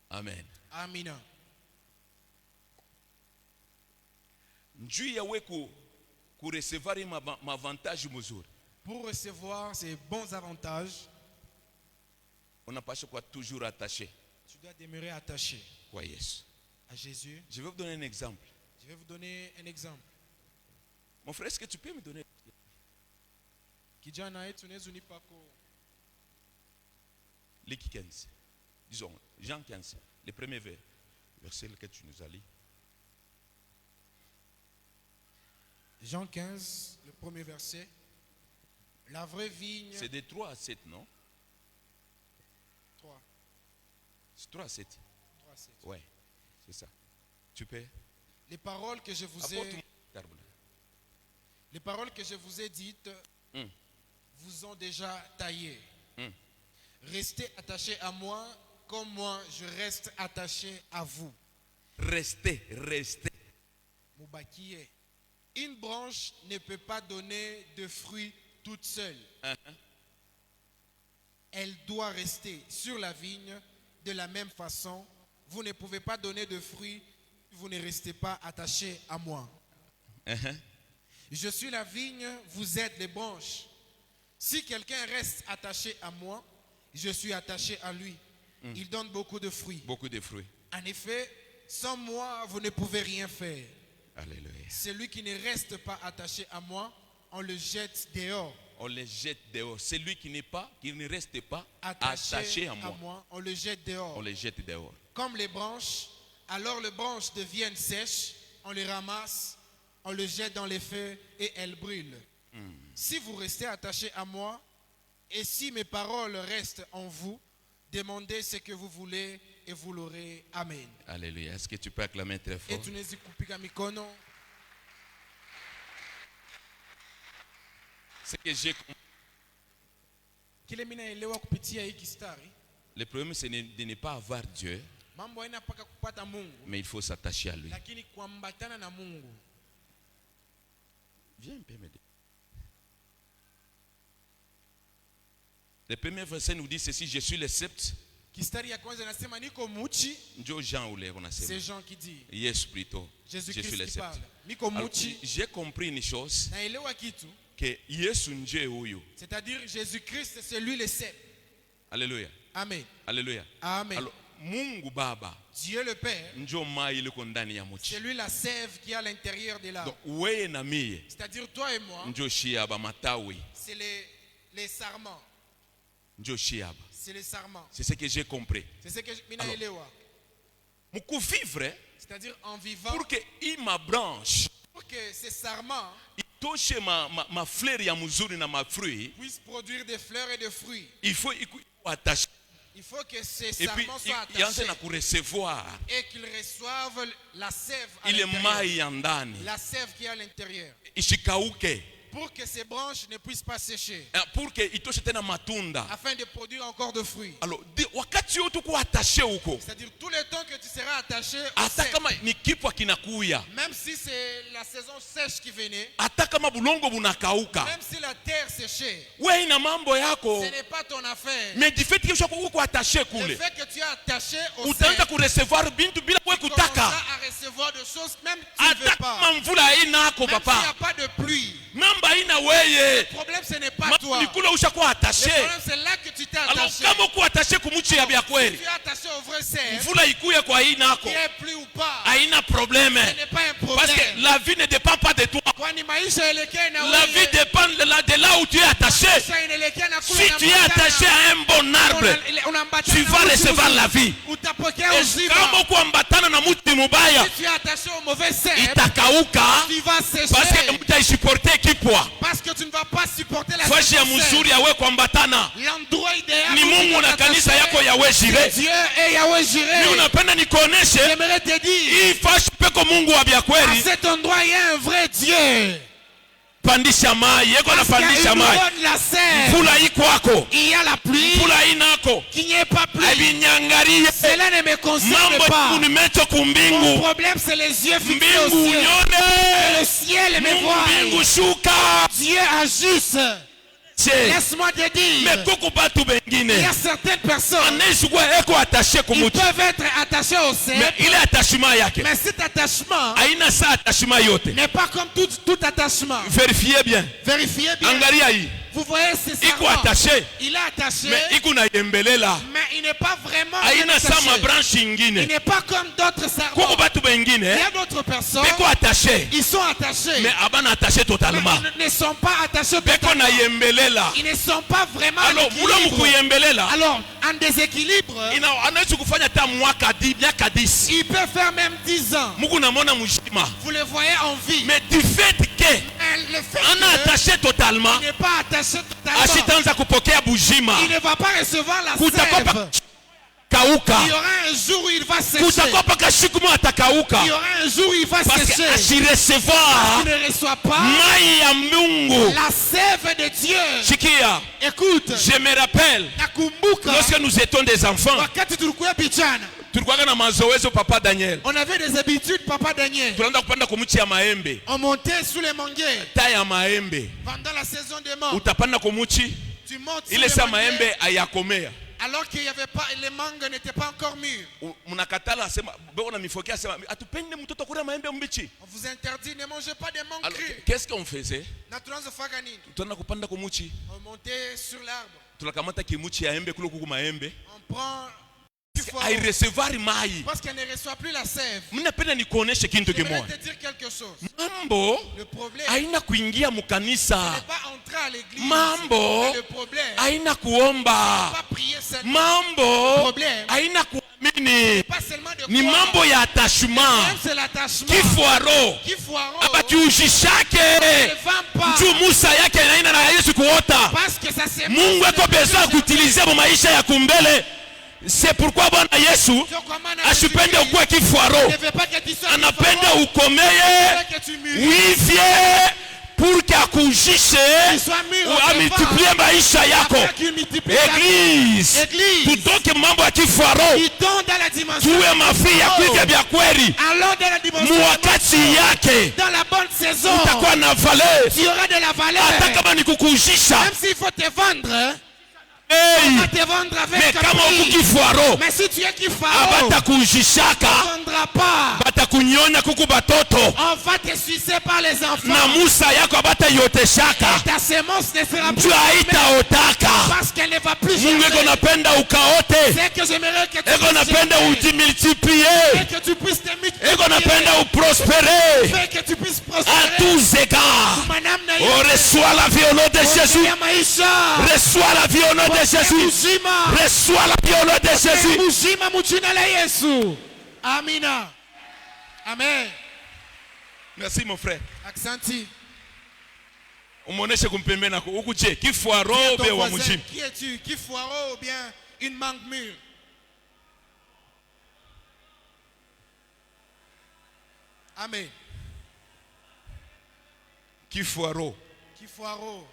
Amen. Amina. Njuu yawe ku recevoir ma avantage mzuri. Pour recevoir ces bons avantages, On n'a pas quoi toujours attaché. tu dois demeurer attaché Quoi, yes. à Jésus. Je vais vous donner un exemple. Je vais vous donner un exemple. Mon frère, est-ce que tu peux me donner? Kijana yetu tunaweza unipako Luc 15. Disons, Jean 15. Le premier verset que tu nous as lu. Jean 15, le premier verset. La vraie vigne. C'est de 3 à 7, non? 3. C'est 3 à 7. 3, 7. Ouais, c'est ça. Tu peux? Les paroles que je vous ai, les paroles que je vous ai dites vous ont déjà taillé. Restez attachés à moi comme moi je reste attaché à vous. Restez. Moubakiye. Une branche ne peut pas donner de fruits toute seule. Elle doit rester sur la vigne de la même façon. Vous ne pouvez pas donner de fruits, vous ne restez pas attachés à moi. Je suis la vigne, vous êtes les branches. Si quelqu'un reste attaché à moi, je suis attaché à lui. Il donne beaucoup de fruits. Beaucoup de fruits. En effet, sans moi, vous ne pouvez rien faire. Alléluia. Celui qui ne reste pas attaché à moi, on le jette dehors. On les jette dehors. Celui qui ne reste pas attaché à moi, on le jette dehors. on les jette dehors. Comme les branches, alors les branches deviennent sèches, on les ramasse, on les jette dans les feux et elles brûlent. Si vous restez attaché à moi, et si mes paroles restent en vous, demandez ce que vous voulez et vous l'aurez. Amen. Alléluia. Est-ce que tu peux acclamer très fort? Et tunaweza kupika mikono. Ce que j'ai compris. Kile mimi naelewa kupitia hii kistari, Le problème, c'est de ne pas avoir Dieu, mambo haina paka kupata Mungu, mais il faut s'attacher à lui. lakini kuambatana na Mungu. Viens un peu m'aider. Le premier verset nous dit ceci: je suis le sceptre. Kistari ya kwanza nasema niko muchi, Ndio Jean ule on a c'est sema. Jean qui dit. Yes, plutôt. Je suis Jésus-Christ le qui sceptre. parle. Niko Alors, muchi, j'ai compris une chose, naelewa kitu, que Yesu ndiye huyu. c'est-à-dire Jésus-Christ c'est lui le sceptre. Alléluia. Amen. Alléluia. Amen. Alors, Mungu Baba Dieu le Père, ndio mai iliko ndani ya muchi. c'est lui la sève qui est à l'intérieur de l'arbre. Donc wewe na mie C'est-à-dire toi et moi, ndio shiaba matawi, c'est les sarments. ndio shiaba. C'est les sarments. C'est ce que j'ai compris. C'est ce que minaelewa. Mukuvivre C'est-à-dire en vivant, pour que ima branche pour que ces sarments itoshe ma fleur ya mzuri na ma fruit, puissent produire des fleurs et des fruits. il faut attacher. Il faut que ces Et puis sarments soient il y a attachés na recevoir et qu'ils reçoivent la sève à ile l'intérieur. mai ya ndani La sève qui est à l'intérieur. ishikauke. pour que ces branches ne puissent pas sécher, pour que itoshe tena matunda. afin de produire encore de fruits. Alors wakati yote uko attaché huko, C'est-à-dire tout le temps que tu seras attaché au hata sec, kama ni kipwa kinakuya, même si c'est la saison sèche qui venait, hata kama bulongo bunakauka, même si la terre séchait, wewe ina mambo yako, ce n'est pas ton affaire. mais du fait que uko attaché Le kule, fait que tu es attaché au utaanza sec, kurecevoir bintu bila wewe tu commences kutaka. à recevoir des choses même tu ne Hata veux pas. kama mvula haina yako Même s'il n'y a papa, pas de pluie. mambo haina wewe, Le problème ce n'est pas toi. ni kule ushakuwa Le attaché. problème c'est là que tu t'es Alors attaché. kama uko attaché kumuchi ya bya Si kweli, tu es attaché au vrai cerf, mvula ikuye kwa hii nako, qu'il y ait pluie ou pas, haina problème. ce n'est pas un Parce problème. que la vie ne dépend pas de toi. Kwani maisha elekee na La vie wewe. dépend de là où tu es attaché. Maisha inaelekea na kule Si tu es attaché à un bon arbre, unaambatana tu na vas mti recevoir mzuri, la vie. utapokea Et uzima. kama kuambatana na mti mubaya, Si tu es attaché au mauvais cerf, itakauka tu vas parce que sécher. mtaishiporte kipwa. Parce que tu ne vas pas supporter la Fashi ya saison sèche. mzuri yawe kuambatana L'endroit idéal ni où tu Mungu dois na kanisa t'attacher, yako yawe jire. Dieu et Yahweh Ni Jireh. unapenda nikuoneshe J'aimerais te dire, hii fashi peko Mungu wa bya à kweli. cet endroit, il y a un vrai Dieu. Pandisha mai, yeko na Parce qu'il y a pandisha une mai. bonne la sève. Mvula iko kwako, Il y a la pluie. mvula inako, Qu'il n'y ait pas pluie. abinyangarie Cela ne me concerne mambo pas. nimecho Mon kumbingu. problème, c'est les yeux fixés au Mbingu ciel. unyone, Le ciel me voit. mbingu shuka. Dieu ajuste. Laisse-moi te dire, Mais kuku batu il y bengine a certaines personnes anayeshukua eko attaché qui kumuti, peuvent être attachées au mais cerf, ile attachement yake mais cet attachement haina saa attachement yote. n'est pas comme tout attachement. Vérifiez bien, Vérifiez bien. angalia hii Vous voyez, c'est iko ça. attaché, Il est attaché, mais iko na yembelela, mais il n'est pas vraiment haina saa attaché. mabranche Il ingine. n'est pas comme d'autres serpents. Kuku batu Il y bengine a d'autres personnes, beko attaché, ils sont attachés, mais abana attaché mais totalement, ils ne sont pas attachés beko na totalement. yembelela. Ils ne sont pas vraiment en Alors mula équilibre. mukuyembelela Alors, en déséquilibre, anaweza kufanya hata miaka 10. il peut faire même 10 ans. Mungu namona mshima, Vous le voyez en vie. mais du fait que Mais le fait ana attaché totalement, qu'il n'est pas attaché totalement, ashitaanza kupokea bujima, il ne va pas recevoir la kutakopa sève. kauka, Il y aura un jour où il va sécher. kutakopa kashiku atakauka, Il y aura un jour où il va parce que sécher. ashirecevoir Il ne reçoit pas mai ya Mungu. la sève de Dieu. Shikia, Écoute, je me rappelle nakumbuka lorsque nous étions des enfants, wakati tulikuwa vijana, tulikuwa na mazoezo papa Daniel, on avait des habitudes, papa Daniel. tunaenda kupanda kumuchi ya maembe, On montait sous les manguiers ta ya maembe, pendant la saison des morts. utapanda kumuchi Tu montes sous ile les sa manguiers maembe ayakomea. alors qu'il y avait pas, les mangues n'étaient pas encore mûres. Mnakatala asema beko na mifokea asema atupende mtoto kula maembe mbichi. On vous interdit, ne mangez pas des mangues Alors crues. qu'est-ce qu'on faisait? Na tunaanza fanya nini? Tunaenda kupanda kumuchi, On montait sur l'arbre. tunakamata kimuchi ya embe kule kuku maembe, On prend du foie ai recevoir mai. parce qu'elle ne reçoit plus la sève. Mnapenda nikuoneshe kintu Je voudrais kimoja. te dire quelque chose. Mambo Le problème haina kuingia n'est mukanisa, pas entrer à l'église. mambo Mais le problème, haina kuomba, pas prier seulement. mambo Problème. haina kuamini, Pas seulement de ni croire. mambo ya attachement. Même c'est l'attachement. Kifuaro Qui foireux. abakiujishake Ne vend pas. juu Musa yake inaina na Yesu kuota. Parce que ça c'est Mungu eko besoin kuutilize mu maisha ya kumbele. C'est pourquoi Bwana Yesu asipende ukuwe kifuaro, ne veut pas que tu sois anapenda Il ukomeye veut que tu mûrisses. wivye pour que akujishe Tu sois mûr. amultiplie maisha yako. Afin qu'il multiplie ta vie. Église, Église. tutoke mambo ya kifuaro, Ils tombent dans la dimension. tuwe mafi ya kuiga vya kweli. Allons dans la dimension. Muwakati yake Dans la bonne saison. utakuwa na valeur, Tu auras de la valeur. hata kama ni kukujisha. Même s'il faut te vendre. Hey, On va te vendre avec mais un kama prix. uku kifuaro Mais si tu es qui faro, abatakujishaka, on ne vendra pas. batakunyonya kuku batoto On va te sucer par les enfants. na Musa yako abatayoteshaka, Ta sémence ne sera plus juu haitaotaka. parce qu'elle ne va plus Mungu eko germer. napenda ukaote, C'est que j'aimerais que tu eko puisses napenda germer. ujimultiplie, Et que tu puisses te multiplier. eko napenda uprospere Fais que tu puisses à prospérer. tous égards. Madame Oh, reçois la vie au nom de Jésus, ya maisha. reçois la vie au nom de Jésus, Uzima. reçois la vie au nom de Jésus. Uzima mujina la Yesu. Amina. Amen. Merci mon frère. Aksanti. Umuoneshe kumpembe nako huku. Je, kifuaro Dis à ton be wa voisin, mujimu? qui es-tu? Qui foireau ou bien une mangue mûre? Amen. Kifuaro. Kifuaro.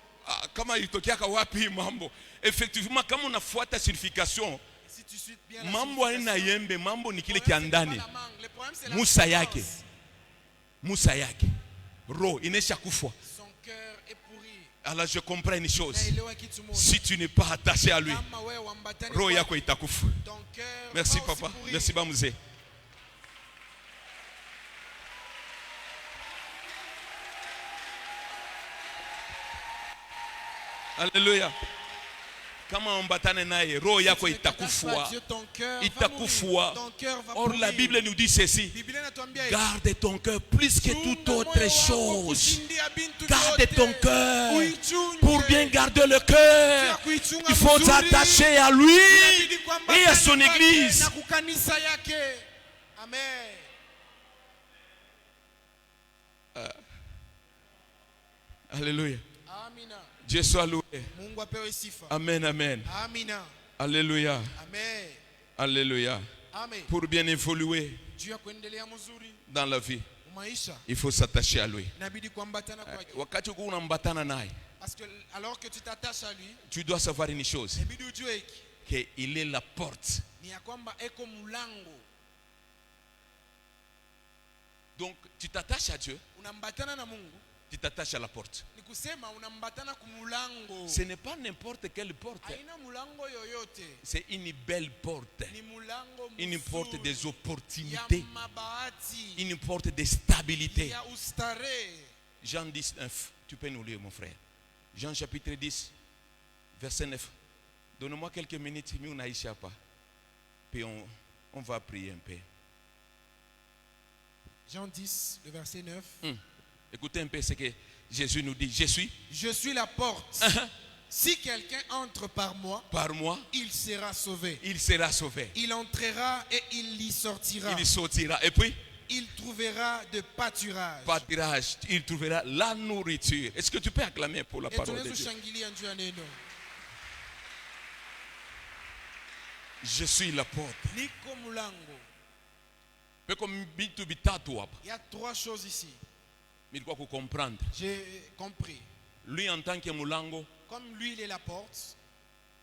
Kama ilitokeaka wapi mambo? Effectivement kama unafuata signification, Si tu suis bien la mambo haina signification, yembe, mambo ni kile le problème, kia c'est pas ndani. la mangue, le problème, c'est la Musa yake. substance. Musa yake. Roho inesha kufa. Son cœur est pourri. Alors je comprends une chose. Naelewa kitu moja. Si tu n'es pas attaché à lui, Kama wewe wambatani roho kwake, yako itakufa. ton cœur Merci va aussi papa. pourrir. Merci bamuzee. Alléluia. Kama umbatane naye, roho yako Si tu ne t'attaches pas itakufua. à Dieu, ton cœur va Itakufua. mourir. Ton cœur va Or la pourrir. Bible nous dit ceci. Biblia inatuambia hivi. Garde ton cœur plus que toute Chunga autre moyo wako chose. kushindia bintu Garde vyote. ton cœur. Uichunge. Pour bien garder le cœur, Kuichunga il faut vizuri. s'attacher à lui Inabidi kwamba et à son ndani kwake église. na kukanisa yake. Amen. Alléluia. Amina. Dieu soit loué. Mungu apewe sifa. Amen, amen. Amina. Alléluia. Amen. Alléluia. Amen. Pour bien évoluer Juu ya kuendelea mzuri dans la vie, maisha il faut s'attacher à lui. inabidi kuambatana kwake. Wakati uko unambatana naye, Parce que alors que tu t'attaches à lui, tu dois savoir une chose, inabidi ujue hiki qu'il est la porte. ni ya kwamba eko mlango. Donc, tu t'attaches à Dieu, Unambatana na Mungu tu t'attaches à la porte. ni kusema unambatana kumulango. Ce n'est pas n'importe quelle porte. Haina mulango yoyote. C'est une belle porte. Ni mulango Une porte mzuri des ya opportunités. mabahati, Une porte de stabilité. ya ustarehe. Jean 10, 9. Tu peux nous lire, mon frère. Jean chapitre 10, verset 9. Donne-moi quelques minutes, mais on n'aïcha pas. Puis on va prier un peu. Jean 10, le verset 9. Écoutez un peu ce que Jésus nous dit. Je suis la porte. Si quelqu'un entre par moi, Par moi, il sera sauvé. il sera sauvé. Il entrera et il y sortira. Il sortira. Et puis, Il trouvera de pâturage. pâturage, il trouvera la nourriture. Est-ce que tu peux acclamer pour la Et parole de tunaweza Dieu? kushangilia juu ya neno. Je suis la porte. Niko mulango. Comme bitu bitatu hapa. Il y a trois choses ici. Nilikuwa comprendre. J'ai compris. Lui en tant que mulango, Comme lui, il est la porte,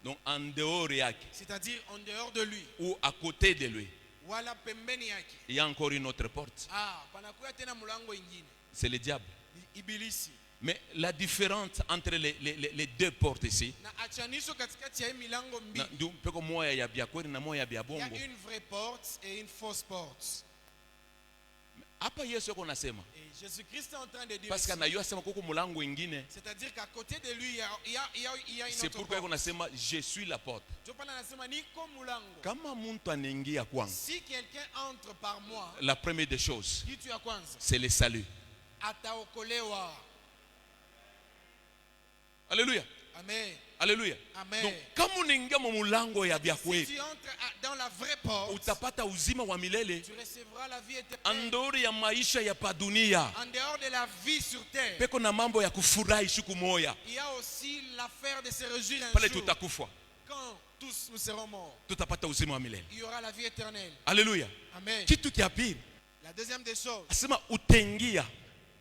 donc en dehors yake c'est-à-dire en dehors de lui, ou à côté de lui, wala pembeni yake. il y a encore une autre porte. Panakuya tena mulango ingine. C'est le diable. Ibilisi. Mais la différence entre les deux portes ici, Na achanisho katikati ya hii milango mbili. ndio peko moya ya bya kweli na moya ya bya Il y a bongo. une vraie porte et une fausse porte. Hapa Yesu yuko nasema, Et Jésus-Christ est en train de dire parce que ici, anayua sema kuko mulango ingine, c'est-à-dire qu'à côté de lui, il y a une c'est autre pourquoi yuko porte. nasema je suis la porte. Jopana anasema niko mulango. Kama mtu anaingia kwangu, Si quelqu'un entre par moi, la première des choses, kitu ya kwanza c'est le salut. ataokolewa. Alléluia. Amen. Alléluia. Amen. Donc kama unaingia mu mulango ya bya Si kweli, tu entres dans la vraie porte, utapata uzima wa milele tu recevras la vie éternelle. andori ya maisha ya padunia. En dehors de la vie sur terre, Peko na mambo ya kufurahi siku moya, il y a aussi l'affaire de se réjouir un pale jour. tutakufa, Quand tous nous serons morts, tutapata uzima wa milele. il y aura la vie éternelle. Alléluia. Amen. Kitu kia pili, La deuxième des choses, asema utaingia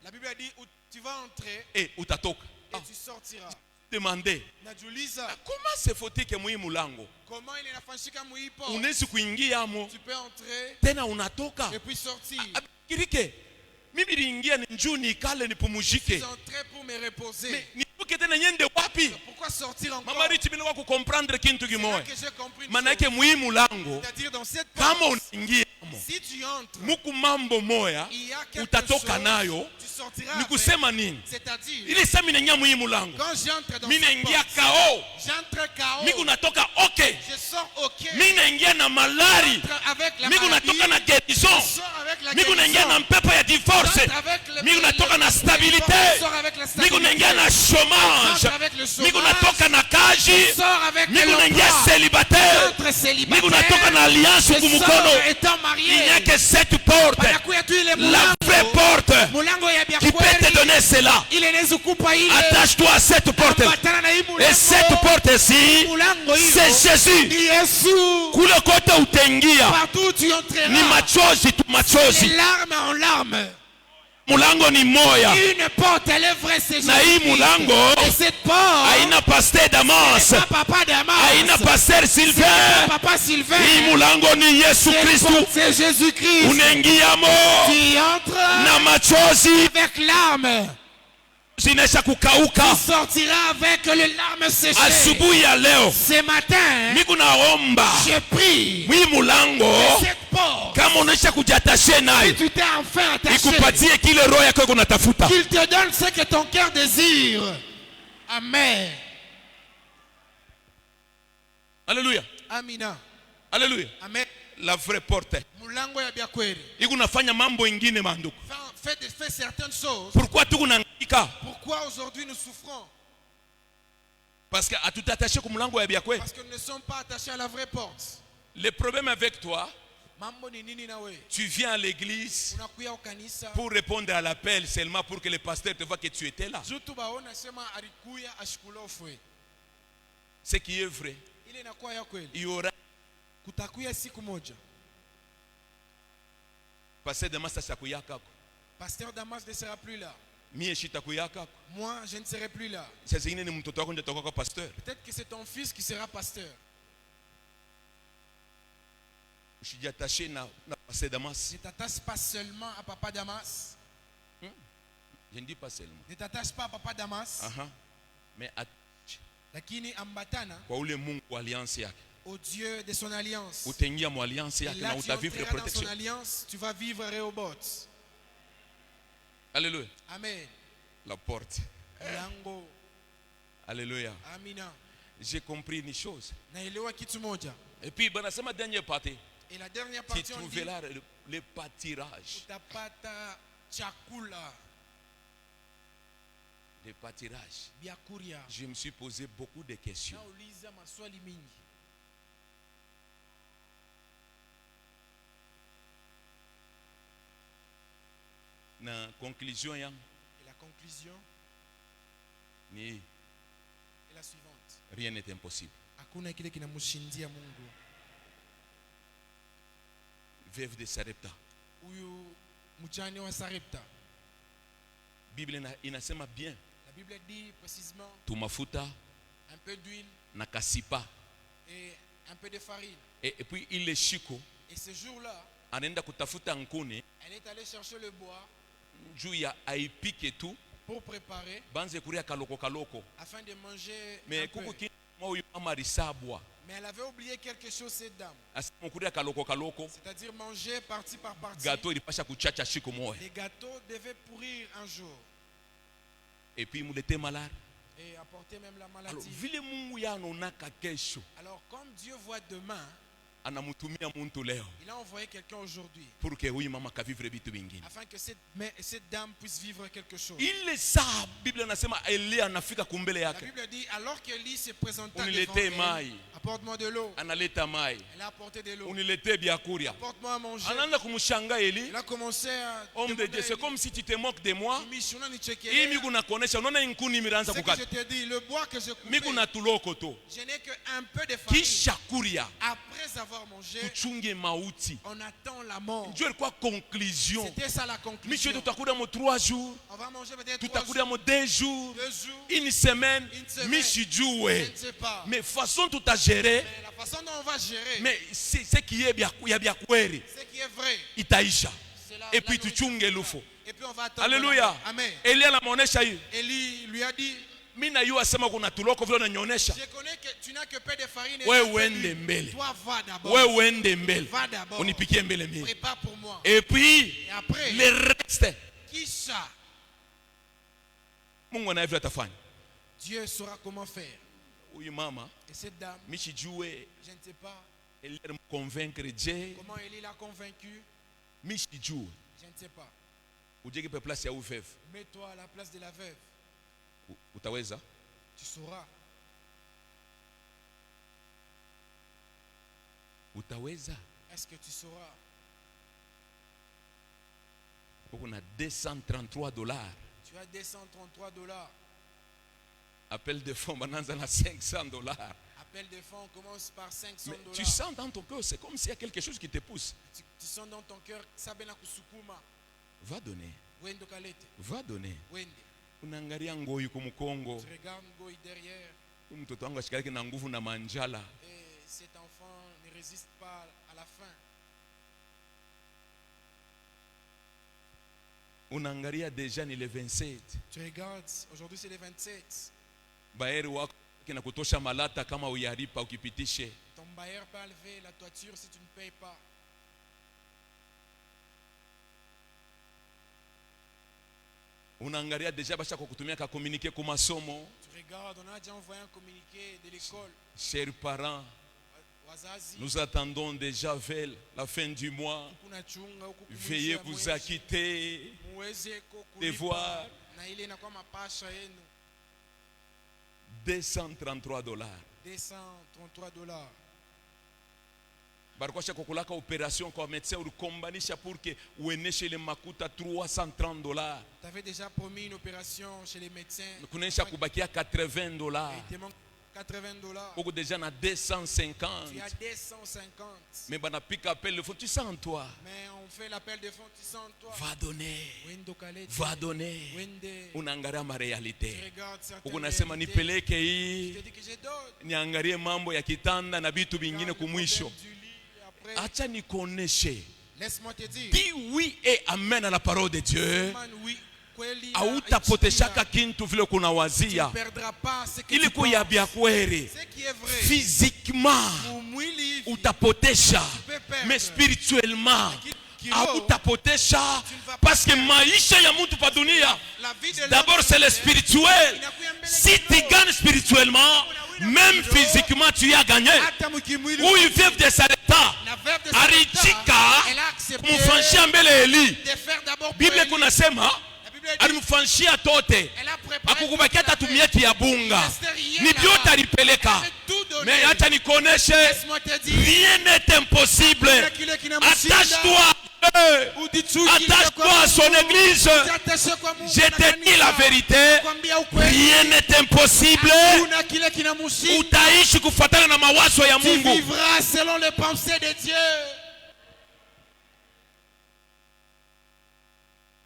la Bible a dit où tu vas entrer utatoka. et tu sortiras. Demande, Najiuliza, comment se faut-il que mui mulango comment il inafanyika mwi porte? unaweza kuingia amo Tu peux entrer tena unatoka? et puis sortir. Kirike mimi niliingia ni njoo nikale Je nipumzike, suis entré pour me reposer. nivuke tena nyende wapi? Pourquoi sortir encore? Mama Rich mimi kwa comprendre kintu C'est là kimoja, que j'ai compris une maana chose. yake mui mulango C'est-à-dire dans cette kama porte, unaingia amo si tu entres, muku mambo moya il y a quelque utatoka chose, nayo. tu sortiras Ni avec. kusema nini? C'est-à-dire, Ile sasa mimi naingia mui mulango, quand j'entre dans mimi cette naingia porte, kao, j'entre KO, mimi natoka okay, je sors OK, mimi naingia na malari, j'entre avec la mimi maladie, natoka na guérison, je sors avec la mimi naingia na guérison, mpepo ya divorce, j'entre avec le mimi natoka na je stabilité, sors avec la mimi stabilité, naingia na chômage, j'entre avec le mimi chômage, natoka na kaji, je sors avec mimi naingia l'emploi, célibataire, j'entre mimi célibataire, natoka na alliance je kumukono. sors étant Il n'y a marié. que cette porte, Panakuya tu ile la vraie mulango, porte mulango ya bya qui peut te kweli, donner cela. ile inaweza kukupa ile. Attache-toi à cette porte. Ambatana na hii Et mulango. cette porte-ci, Mulango hiyo c'est Jésus. ni Yesu. Kule kote utaingia Partout tu ni entreras, machozi tu, de machozi. larmes en larmes. mulango ni moya. Une porte, elle est vraie, c'est Na hii Jésus-Christ. mulango Et cette porte, haina pasteur Damas, c'est pas Papa Damas. haina pasteur C'est Sylvain. pas Papa Sylvain. Hii mulango ni Yesu Cette Kristu. porte, c'est Jésus-Christ. Unaingiamo Tu entres na machozi avec larmes. zinesha kukauka. Tu sortiras avec les larmes séchées. Asubuhi ya leo Ce matin, miku naomba je prie mwi mulango que cette porte, kama unaisha kujiatashe si naye, tu t'es enfin attaché, ikupatie kile roho yako iko natafuta. qu'il te donne ce que ton cœur désire. Amen. Alléluia. Amina. Alléluia. Amen. La vraie porte. Mulango ya biakweli. Iko nafanya mambo ingine manduku. Fait certaines choses. Pourquoi tuko nahangaika? Pourquoi aujourd'hui nous souffrons? Parce que atutatashe ku mulango ya biakwe. Parce que nous ne sommes pas attachés à la vraie porte. Le problème avec toi, Mambo ni nini na we? tu viens à l'église Unakuya ukanisa. pour répondre à l'appel seulement pour que le pasteur te voie que tu étais là. Zutu baona sema alikuya ashikulofwe. Ce qui est vrai, Ile inakuwa ya kweli. il y aura Kutakuya siku moja. pasteur Damas sakuyaka. Pasteur Damas ne sera plus là. Mie shitakuyaka. Moi, je ne serai plus là. Sasa zingine ni mtoto wako ndio atakuwa pasteur. Peut-être que c'est ton fils qui sera pasteur. Usijiatashe na pasteur Damas. Ne t'attache pas seulement à Papa Damas. Je ne dis pas seulement. Ne t'attache pas à Papa Damas. Mais Lakini ambatana kwa ule Mungu wa alliance yake. au Dieu de son alliance. Utaingia mu alliance Et yake là, na tu utavivre entreras dans protection. son alliance, tu vas vivre Rehoboth. Alléluia. Amen. La porte. Mlango. Alléluia. Amina. J'ai compris une chose. Naelewa kitu moja. Et puis banasema dernière partie. Et la dernière Tu partie, on dit, trouveras le pâtirage. utapata chakula, Le pâtirage. biakuria. Je me suis posé beaucoup de questions. Nauliza maswali mingi. Na conclusion yang Et la conclusion ni est la suivante. rien n'est impossible. Hakuna kile kinamshindia Mungu. Veuve de Sarepta. Huyu mjane wa Sarepta. Bible inasema bien. La Bible dit précisément Tumafuta un peu d'huile na kasipa. et un peu de farine. Et puis ile shiko Et ce jour-là, anaenda kutafuta nkuni elle est allée chercher le bois juu ya aipike tu pour préparer banze kuria kaloko kaloko. afin de manger Mais un peu. kuko kini huyu mama risabwa Mais elle avait oublié quelque chose, cette dame. asema kuria kaloko kaloko. C'est-à-dire manger partie par partie. Gâteau ilipasha kuchacha shiko moya. Les gâteaux devaient pourrir un jour Et puis mulete malari. et apporter même la Alors maladie. vile Mungu yanonaka kesho Alors comme Dieu voit demain, anamutumia muntu leo il a envoyé quelqu'un aujourd'hui pour que huyu mama kavivre vitu vingine. afin que cette dame puisse vivre quelque chose. Ile saa Biblia nasema Elia anafika kumbele La yake. Bible dit, alors qu'Élie se présenta devant Uniletee elle, mai. apporte-moi de l'eau. Analeta mai. Elle a apporté de l'eau. Unilete biakuria. Apporte-moi à manger. Anaanza kumshanga Eli. Elle a commencé à Homme de demander Dieu, à c'est Élie, comme si tu te moques de moi. Mishi, unanichekelea. Hii miku nakuonesha unaona inkuni miranza Ce que kukata. je te dis, le bois que je coupais, Miku na tuloko to. je n'ai qu'un peu de farine. Kisha kuria. Après avoir mangé, Tuchunge mauti. on attend la mort. Njoo ilikuwa conclusion. C'était ça la Mishi conclusion. tutakuda mo 3 jours. On va manger peut-être 3 Tutakuda jours, mo 2 jours. 2 jours, Une semaine. Une semaine. Mishi je jue. ne sais pas. Mais façon tout à gérer. Mais la façon dont on va gérer, Mais ce qui est bien kweli ce qui est vrai, itaisha. c'est la Et puis nourriture. tuchunge lufu. Et puis on va attendre. Alléluia. Amen. Elia anamuonesha hii. Élie lui a dit, Mimi najua sema kuna tuloko vile unanionyesha. je connais que tu n'as que peu de farine et Wewe un peu uende d'huile. mbele. Toi va d'abord. Wewe uende mbele. Va d'abord. Unipikie mbele mimi. Prépare pour moi. Et puis Et après, le reste Kisha, Mungu anavyo atafanya. Dieu saura comment faire. Huyu mama Et cette dame, mishijue je ne sais pas elle me convaincre je comment Élie l'a convaincu. mishijue Je ne sais pas. ujeke pe place ya uveve. Mets-toi à la place de la veuve. Utaweza? Tu sauras. Utaweza? Est-ce que tu sauras? Uko na $233. Tu as $233. Appel de fonds bananza na $500. Appel de fonds commence par $500. Mais tu sens dans ton cœur, c'est comme s'il y a quelque chose qui te pousse. Tu sens dans ton cœur, Sabena Kusukuma. Va donner. Va donner. Wende. Unaangalia ngoi kumukongo. Tu regardes Ngoi derrière. Mtoto wangu ashikaliki na nguvu na manjala. Et cet enfant ne résiste pas à la faim. Unaangalia déjà ni le 27. Tu regardes, aujourd'hui c'est le 27. Baeri wako kina kutosha malata kama uyaripa ukipitishe. Ton bailleur peut enlever la toiture si tu ne payes pas. Unaangalia déjà basha kukutumia ka communiquer ku masomo. Tu regardes, on a déjà envoyé un communiqué de l'école. Chers parents, nous attendons déjà vers la fin du mois. Veuillez vous acquitter. Devoir. $233. $233. Barikosha kukulaka opération kwa médecin ulikombanisha pour que ueneshe le makuta $330. Tu avais déjà promis une opération chez les médecins. Kunesha kubakia $80. Il te manque $80. Beaucoup déjà na 250. Tu as 250. Mais bana pick appel le faut tu sens toi. Mais on fait l'appel de fonds, tu sens toi. Va donner. Va donner. Unaangalia ma réalité. Ukunasema nipeleke hii. Niangalie mambo ya kitanda na vitu vingine kumwisho. Acha nikuoneshe. Laisse-moi te dire. Dis oui et amen à la parole de Dieu. Hautapoteshaka kintu vile kuna wazia. Ili kuyabia kweli. Physiquement utapotesha, mais spirituellement hautapotesha, parce que maisha ya mtu pa dunia d'abord c'est le spirituel. Si tu gagnes spirituellement, même physiquement tu as gagné. Où ils vivent de sa état arichika kumfanshia mbele Eli. Biblia kunasema alimfanshia tote akukubakia tatumie kiabunga ni vyote alipeleka. Mais acha nikoneshe, rien n'est impossible. Attache-toi, attache-toi à son église. Je te dis la vérité, rien n'est impossible. Utaishi kufuatana na mawazo ya Mungu. Tu vivras selon les pensées de Dieu.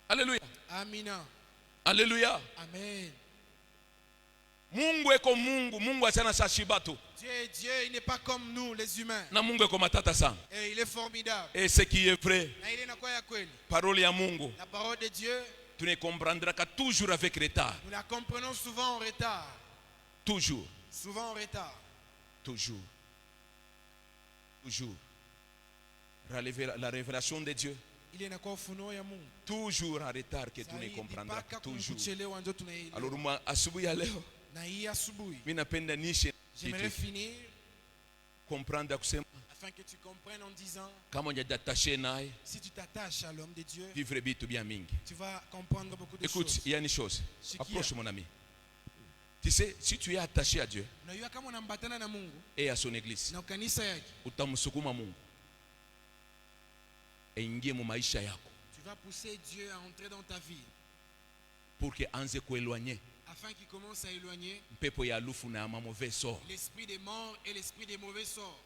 Alléluia. Amina. Alléluia. Amen. Mungu eko Mungu, Mungu asana sashibatu. Dieu est Dieu, il n'est pas comme nous les humains. Na Mungu eko matata sana. Et il est formidable. Et ce qui est vrai, Na ile inakuwa ya kweli. parole ya Mungu, La parole de Dieu, tu ne comprendras que toujours avec retard. nous la comprenons souvent en retard. Toujours. Souvent en retard. Toujours. Toujours. La révélation de Dieu. Il est encore ufunuo ya Mungu. Toujours en retard que tu ne comprendras. Toujours. Kuchelewa ndio tunaelewa. Alors moi asubuhi ya leo Na hii asubuhi, mimi napenda nishe j'aimerais finir comprendre kusema afin que tu comprennes en disant, kama unajitatashe naye si tu t'attaches à l'homme de Dieu, vivre vitu bien mingi. tu vas comprendre beaucoup de Écoute, choses. il y a une chose. Approche mon ami. Tu sais, si tu es attaché à Dieu Unajua kama unambatana na Mungu et à son église, na kanisa yake, utamsukuma Mungu aingie mu maisha yako tu vas pousser Dieu à entrer dans ta vie pour que anze kuéloigner afin qu'il commence à éloigner mpepo ya alufu na mauvais sort. l'esprit des morts et l'esprit des mauvais sorts.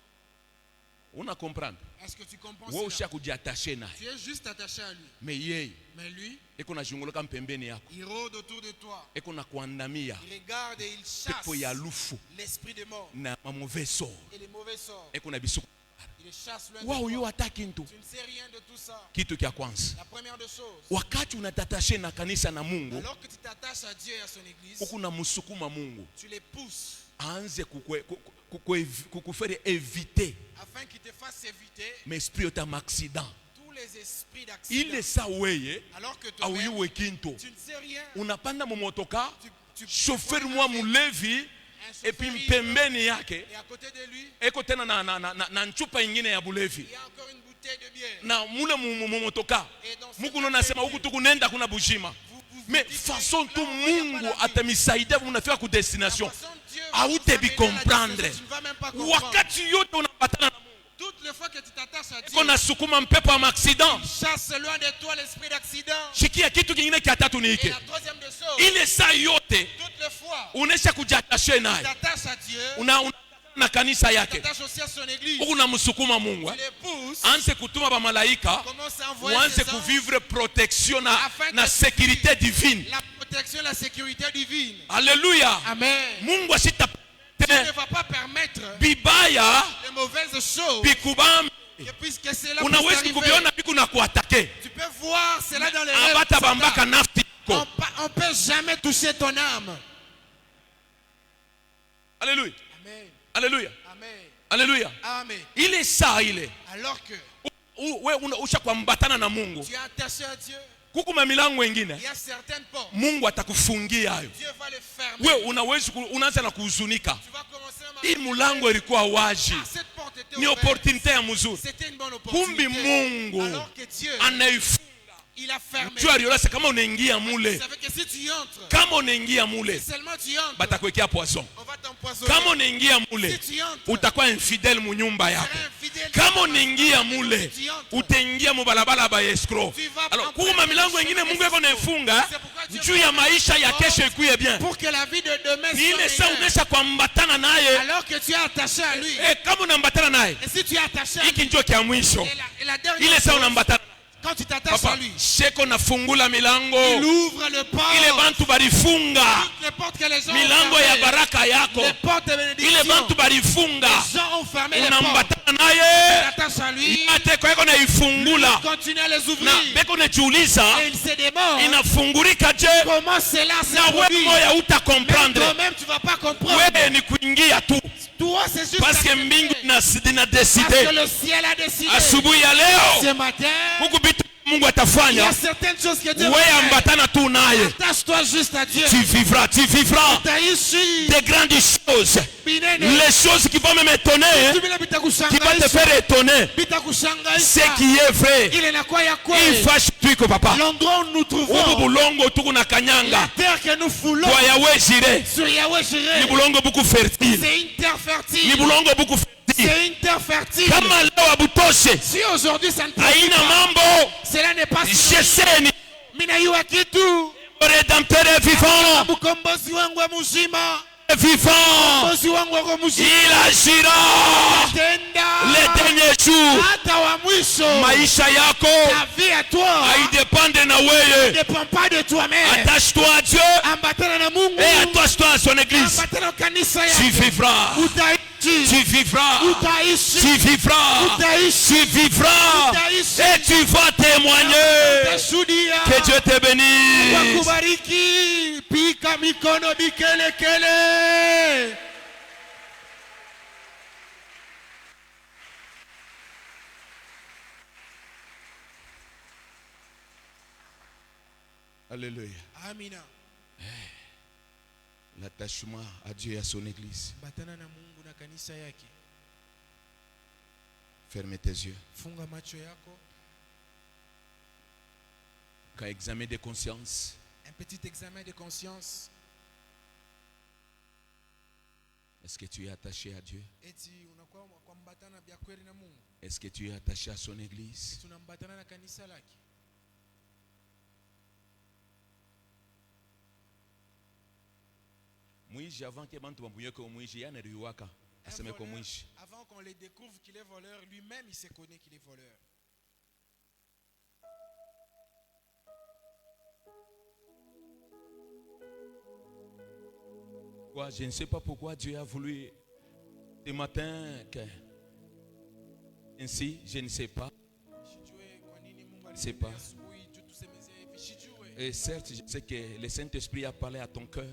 Una comprendre? Est-ce que tu comprends Wewe cela? ushakujiatashe naye. Tu es juste attaché à lui. Mais yeye Mais lui, eko na junguluka mpembeni yako. il rôde autour de toi. Eko na kuandamia Il regarde et il chasse pepo ya alufu l'esprit des morts na mauvais sort. et les mauvais sorts. Eko na bisuku. Il les chasse loin de Wao yo toi. hataki ntu. Tu ne sais rien de tout ça. Kitu kya kwanza. La première des choses, Wakati unatatashe na kanisa na Mungu, alors que tu t'attaches à Dieu et à son église, huku na musukuma Mungu tu les pousses aanze kukufere éviter afin qu'ils te fassent éviter mais esprit ota accident. tous les esprits Ile d'accident. sa weye Alors que au toi-même, yiwe kinto. tu ne sais rien. Unapanda mumotoka, Tu chauffeur prends mwa un mulevi et puis mpembeni yake et à côté de lui, eko tena na nchupa ingine ya bulevi. il y a encore une bouteille de bière. Na mule mumotoka Et dans Mungu cette unasema huku bouteille, tukunenda kuna bushima. Mais façon tu Mungu atamisaidia unafika ku destination. Hautebi comprendre. Wakati yote unapatana na Mungu. Toutes les fois que tu t'attaches à Dieu, Eko nasukuma mpepo ya accident. chasse loin de toi l'esprit d'accident. Shikia kitu kingine kia tatu ni Et hiki. la troisième des choses, Ile saa yote toutes les fois unesha kujiatashe tu naye. t'attaches à Dieu, Una na kanisa yake. T'attaches aussi à son église. Unamsukuma Mungu. Tu les pousses. Anze kutuma ba malaika. Commence à envoyer Uanze ses anges. kuvivre protection na sécurité divine. La protection, la sécurité divine. Alléluia. Amen. Mungu asita Tu ne vas pas permettre bibaya les mauvaises choses. bikubam. Et puisque c'est là pour Unaweza kuviona biku na kuatake. tu peux voir cela dans les rêves. Abata bambaka nafti. On ne peut jamais toucher ton âme. Alléluia. Amen. Alléluia. Amen. Alléluia. Amen. Il est ça il est. Alors que Wewe ushakwambatana na Mungu. tu es attaché à Dieu, Kukuma milango wengine. il y a certaines portes. Mungu atakufungia hayo. Dieu va les fermer. Wewe unaanza na kuhuzunika. Tu vas commencer à Hii mulango ilikuwa wazi. cette porte était Ni ouverte. opportunité ya mzuri. C'était une bonne Kumbi opportunité. Mungu Alors que Dieu, anaifunga. il a fermé. Jua liolase kama unaingia Vous mule. savez que si tu entres, Kama unaingia mule, seulement tu entres, batakuwekea poison. on va t'empoisonner. Kama unaingia mule, Si tu entres, utakuwa infidèle mu nyumba tu yako. seras infidèle. Kama unaingia mule, utaingia mu balabala ba escroc. Alors kuma milango ingine Mungu yako naifunga juu ya maisha ya kesho ikuye bien. Pour que la vie de demain Ni ile saa soit unesha kuambatana naye. alors que tu es attaché à lui. Kama unaambatana naye, Et si tu es attaché à lui, hiki ndio kia mwisho. et la dernière Ile saa chose, unaambatana. quand tu t'attaches Papa, à lui, sheko nafungula milango. il ouvre le port. Ile bantu balifunga. Toutes les portes que les gens ont Milango ya fermées, baraka yako. les portes de Ile bénédiction, bantu balifunga. les gens ont fermé les portes. Unaambatana Tu naye. t'attaches à lui, Ate kwa yako naifungula. continue à les Na ouvrir. beko najiuliza Et il se demande inafungulika je? comment cela se Na wewe produit. moya Mais uta-comprendre. toi-même, tu ne vas pas comprendre. Wewe ni kuingia tu. Toi, c'est juste Parce que accepter. mbingu ina Parce décidé. que le ciel a décidé. Asubuhi ya leo Ce matin, huku vitu Mungu il y atafanya. a certaines choses que Dieu Wewe va faire. ambatana tu naye. Attache-toi juste à Dieu. Tu vivras Utaishi des grandes choses. binene. Les choses qui vont même étonner, Vitu vile qui vont te vitakushangaisha. faire étonner. Ce Vitakushangaisha. qui est vrai. Ile inakuwa ya Il kweli. fâche tuiko papa. L'endroit où nous Ubu trouvons, bulongo tuku na la kanyanga. terre que nous foulons Kwa Yahweh Jireh. sur Yahweh Ni Jireh, bulongo buku fertile. c'est une terre Ni fertile. bulongo buku fertile. C'est une terre fertile. Kama leo abutoshe. Si aujourd'hui ça ne profite Haina pas, mambo. cela n'est pas Je sais ni minayua kitu. Rédempteur vivant. Mkombozi wangu wa mzima. Vivant. Mkombozi wangu wa mzima. Il agira. Tenda. Les derniers jours. Hata wa mwisho. Maisha yako Ta vie à toi haidepende na ne wewe. dépend pas de toi-même. Attache-toi à Dieu Ambatana na Mungu. et attache-toi à son église. Ambatana na kanisa Tu yake. vivras. Utaishi. Tu vivras. Utaishi. Tu vivras. Utaishi. Tu vivras. Utaishi. Et tu vas témoigner. Utashuhudia. Que Dieu te bénisse. Wakubariki. Pika mikono bikelekele. Alléluia. Amina. L'attachement à Dieu et à son église. Batana na Mungu na kanisa yake. Ferme tes yeux. Funga macho yako. Qu'un examen de conscience. Un petit examen de conscience. Est-ce que tu es attaché à Dieu? Eti unakuwa kwa mbatana bya kweli na Mungu. Est-ce que tu es attaché à son église? Tunambatana na kanisa lake. Mwishi avant que bantu bambuye ko mwishi yana riwaka aseme ko mwishi. Avant qu'on le découvre qu'il est voleur, lui-même il se connaît qu'il est voleur. Je ne sais pas pourquoi Dieu a voulu ce matin que ainsi, je ne sais pas. C'est pas. Et certes, je sais que le Saint-Esprit a parlé à ton cœur.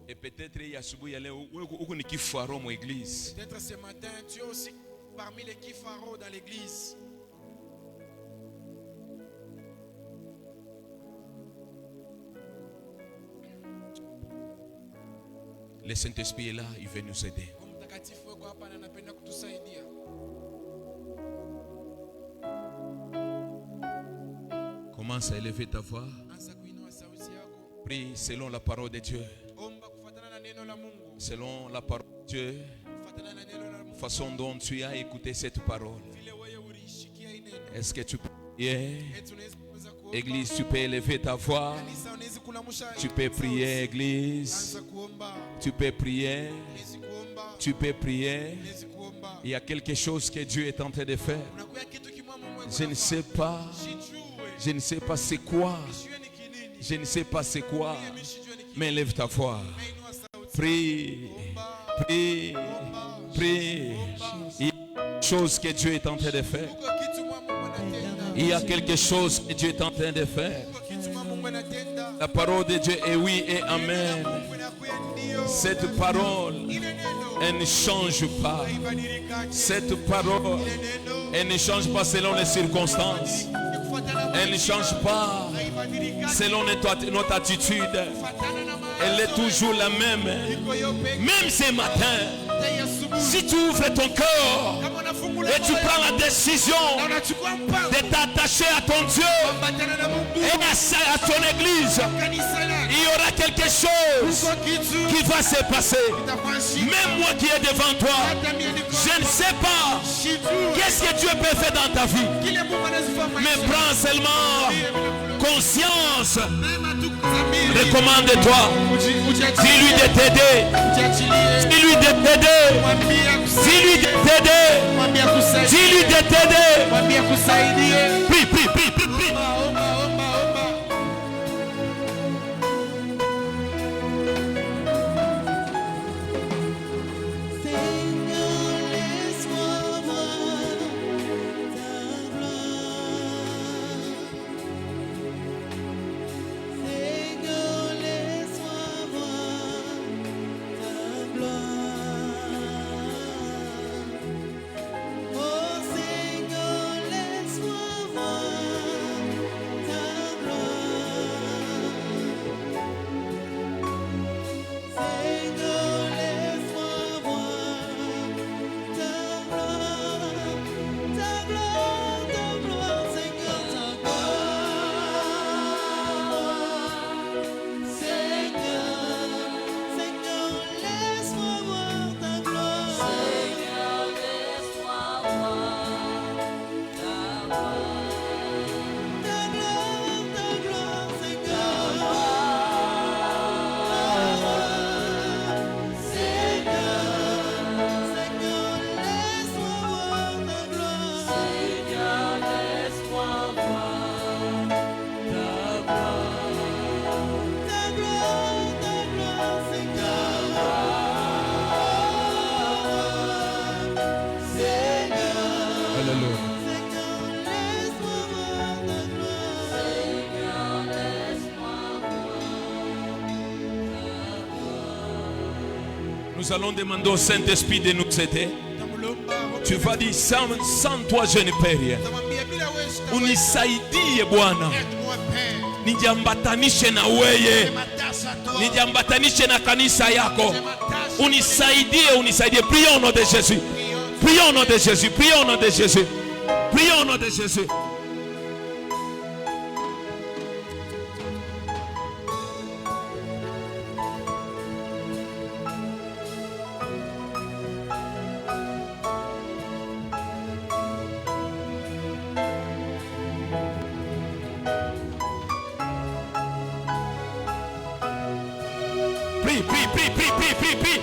Et peut-être il y a subu yale uko ni kifaro mu église. Peut-être ce matin tu es aussi parmi les kifaros dans l'église. Le Saint-Esprit est là, il veut nous aider. Commence à élever ta voix. Prie selon la parole de Dieu. Selon la parole de Dieu. La façon dont tu as écouté cette parole. Est-ce que tu peux prier Église, tu peux élever ta voix. Kanisa unaweza kulamusha Tu peux prier, Église. anza kuomba, Tu peux prier. unaweza kuomba, Tu peux prier. unaweza kuomba. Il y a quelque chose que Dieu est en train de faire. Unakuya kitu kimwa Mungu Je ne sais pas. Sijue. Je ne sais pas c'est quoi. Sijue ni kinini. Je ne sais pas c'est quoi. Mimi sijue ni kinini. Mais lève ta voix. Nainua sauti. Prie. Prie. Prie. Il y a quelque chose que Dieu est en train de faire. Uko kitu mwa Mungu anatenda. Il y a quelque chose que Dieu est en train de faire. Uko kitu mwa Mungu anatenda. La parole de Dieu est oui et amen. Mungu inakuya ndio. Cette parole, Ile neno elle ne change pas. haibadilikaje. Cette parole, Ile neno elle ne change pas selon les circonstances. kufuatana na Elle ne change pas haibadilikaje. selon notre attitude. Kufuatana na Elle est toujours la même. iko yope. Même ce matin, Tei asubuhi. si tu ouvres ton cœur Kama unafungula et tu moyo prends la décision na unachukua mpango de t'attacher à ton Dieu kuambatana na Mungu et à ton église, kanisa lake. il y aura quelque chose Uko kitu qui va se passer. kitafanyika. Même moi qui est devant toi, Hata mimi niko je ne sais pas sijui qu'est-ce que Dieu peut faire dans ta vie. kile Mungu anazifanya. Mais prends seulement conscience. Mema tu kuzamiri. Recommande-toi. Dis-lui de t'aider. Ujiachilie. Dis-lui de t'aider. Mwambie Dis-lui de akusaidie. t'aider. Mwambie akusaidie. Dis-lui de t'aider. Mwambie akusaidie. Prie, prie, prie, prie, prie. Omba, omba, omba. Seigneur, laisse-moi voir ta gloire. Seigneur, laisse-moi voir ta gloire. Oh Seigneur, laisse-moi voir ta gloire. Seigneur, laisse-moi voir ta gloire, Seigneur, ta gloire. Seigneur, Seigneur, laisse-moi voir ta gloire. Seigneur, laisse-moi voir ta gloire, Seigneur. Alléluia. Nous allons demander au Saint-Esprit de nous aider. Tamulomba, Tu vas dire, sans toi je ne peux rien. tamwambia bila wewe sitaweza. Unisaidie Bwana, Aide-moi, Père. nijiambatanishe na weye, Matasa toi. nijiambatanishe na kanisa yako. Matasa. Unisaidie, unisaidie. Prions au nom de Jésus. Prions au nom de Jésus. Prions au nom de Jésus. Prions au nom de Jésus. Prie, prie, prie, prie, prie, prie, prie.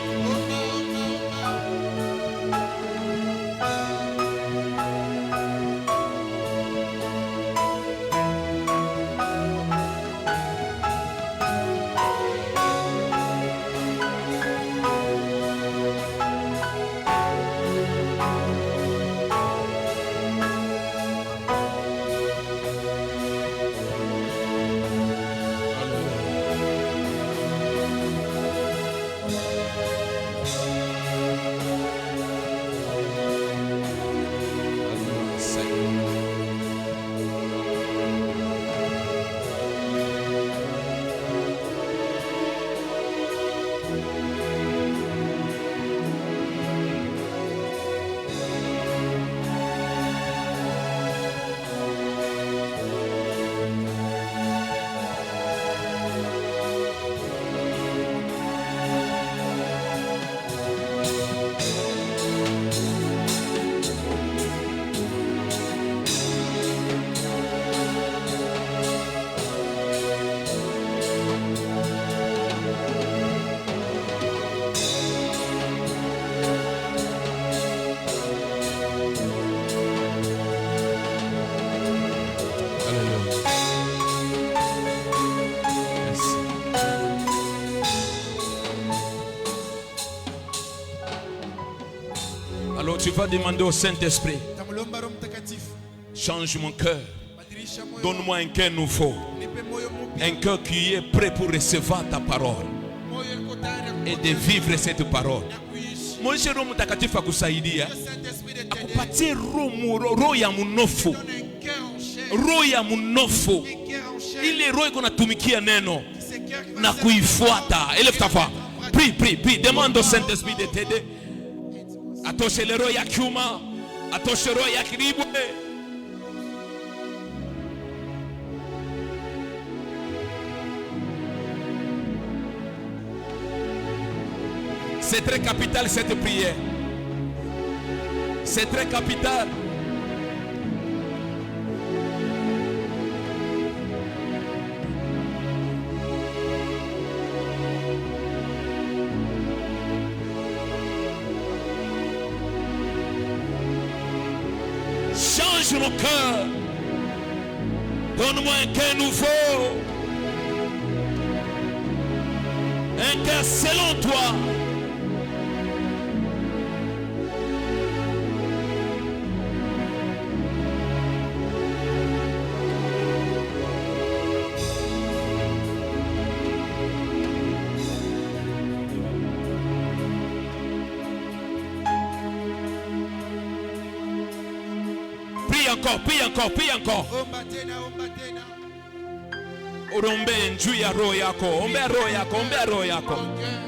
Alors tu vas demander au Saint-Esprit, tamulomba Roho Mtakatifu, change mon cœur. badilisha moyo Donne-moi un cœur nouveau. nipe moyo mpya, Un cœur qui est prêt pour recevoir ta parole moyo uko tayari et de vivre cette parole. na kuishi. Mwisho Roho Mtakatifu akusaidia, Saint-Esprit de t'aider, akupatie roho ya munofu, donne un cœur en chair, roho ya munofu, un cœur en chair, ile roho iko natumikia neno ce cœur qui va na servir kuifuata. Élève ta voix, prie, demande au Saint-Esprit de t'aider. Atoshe le roho ya kiuma, atoshe roho ya kiribwe. C'est très capital cette prière. C'est très capital. Change mon cœur. Donne-moi un cœur nouveau. Un cœur selon toi. Prie encore. omba tena. Urombe njuu ya roho yako. Ombea roho yako. Mon cœur,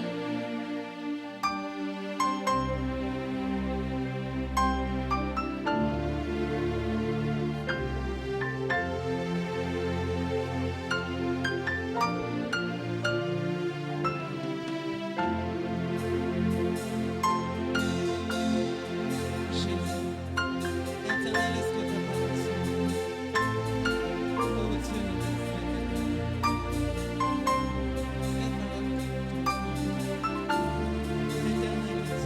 Éternel, est-ce que ta parole oh Dieu, Éternel Dieu,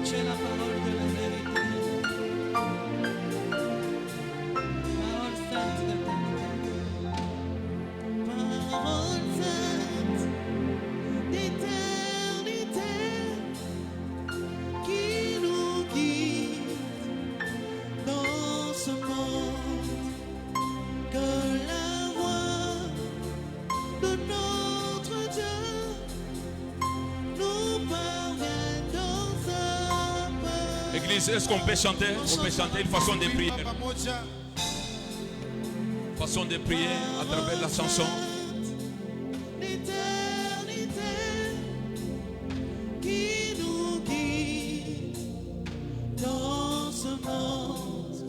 tu es la parole de la vérité, parole sainte d'éternité, parole sainte d'éternité qui nous guide dans ce monde, que la voix de notre Dieu nous parvienne dans sa paix. Église, est-ce qu'on peut chanter? On peut chanter une façon de prier. Baba moja, Façon de prier à travers la chanson. L'éternité qui nous guide dans ce monde,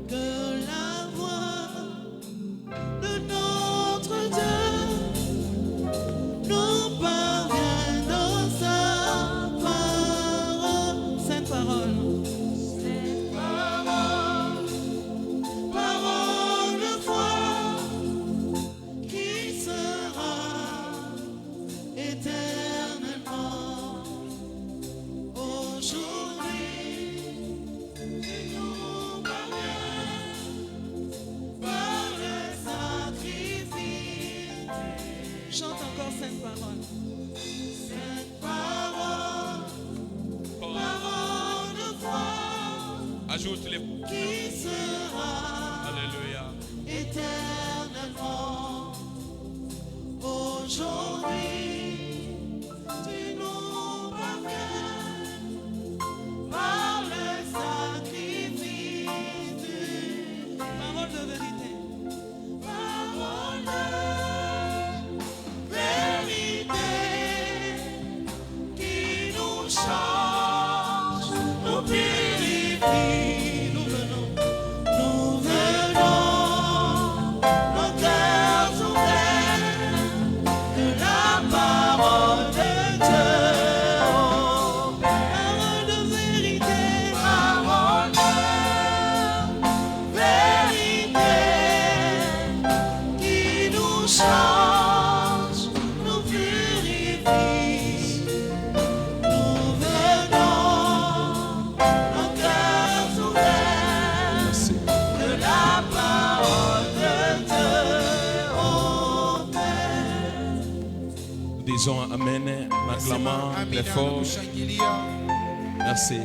que la voix de notre Dieu nous parvienne dans sa parole, sainte parole. Parole de foi qui sera éternellement aujourd'hui et nous parvient par le sacrifice. Chante encore cette parole. Cette parole, parole de foi Ajoute les. qui sera Alléluia. éternellement aujourd'hui. Tu nous parviens par le sacrifice du parole de vérité. Parole de vérité qui nous change, nous purifie. Nous venons, nos cœurs ouverts, que la parole de Dieu, parole de vérité, parole de vérité, qui nous change, nous purifie. Nous venons, nos cœurs ouverts, que la parole de Dieu opère. Disons Amen, en acclamant Amina, très fort. kushangilia. Merci.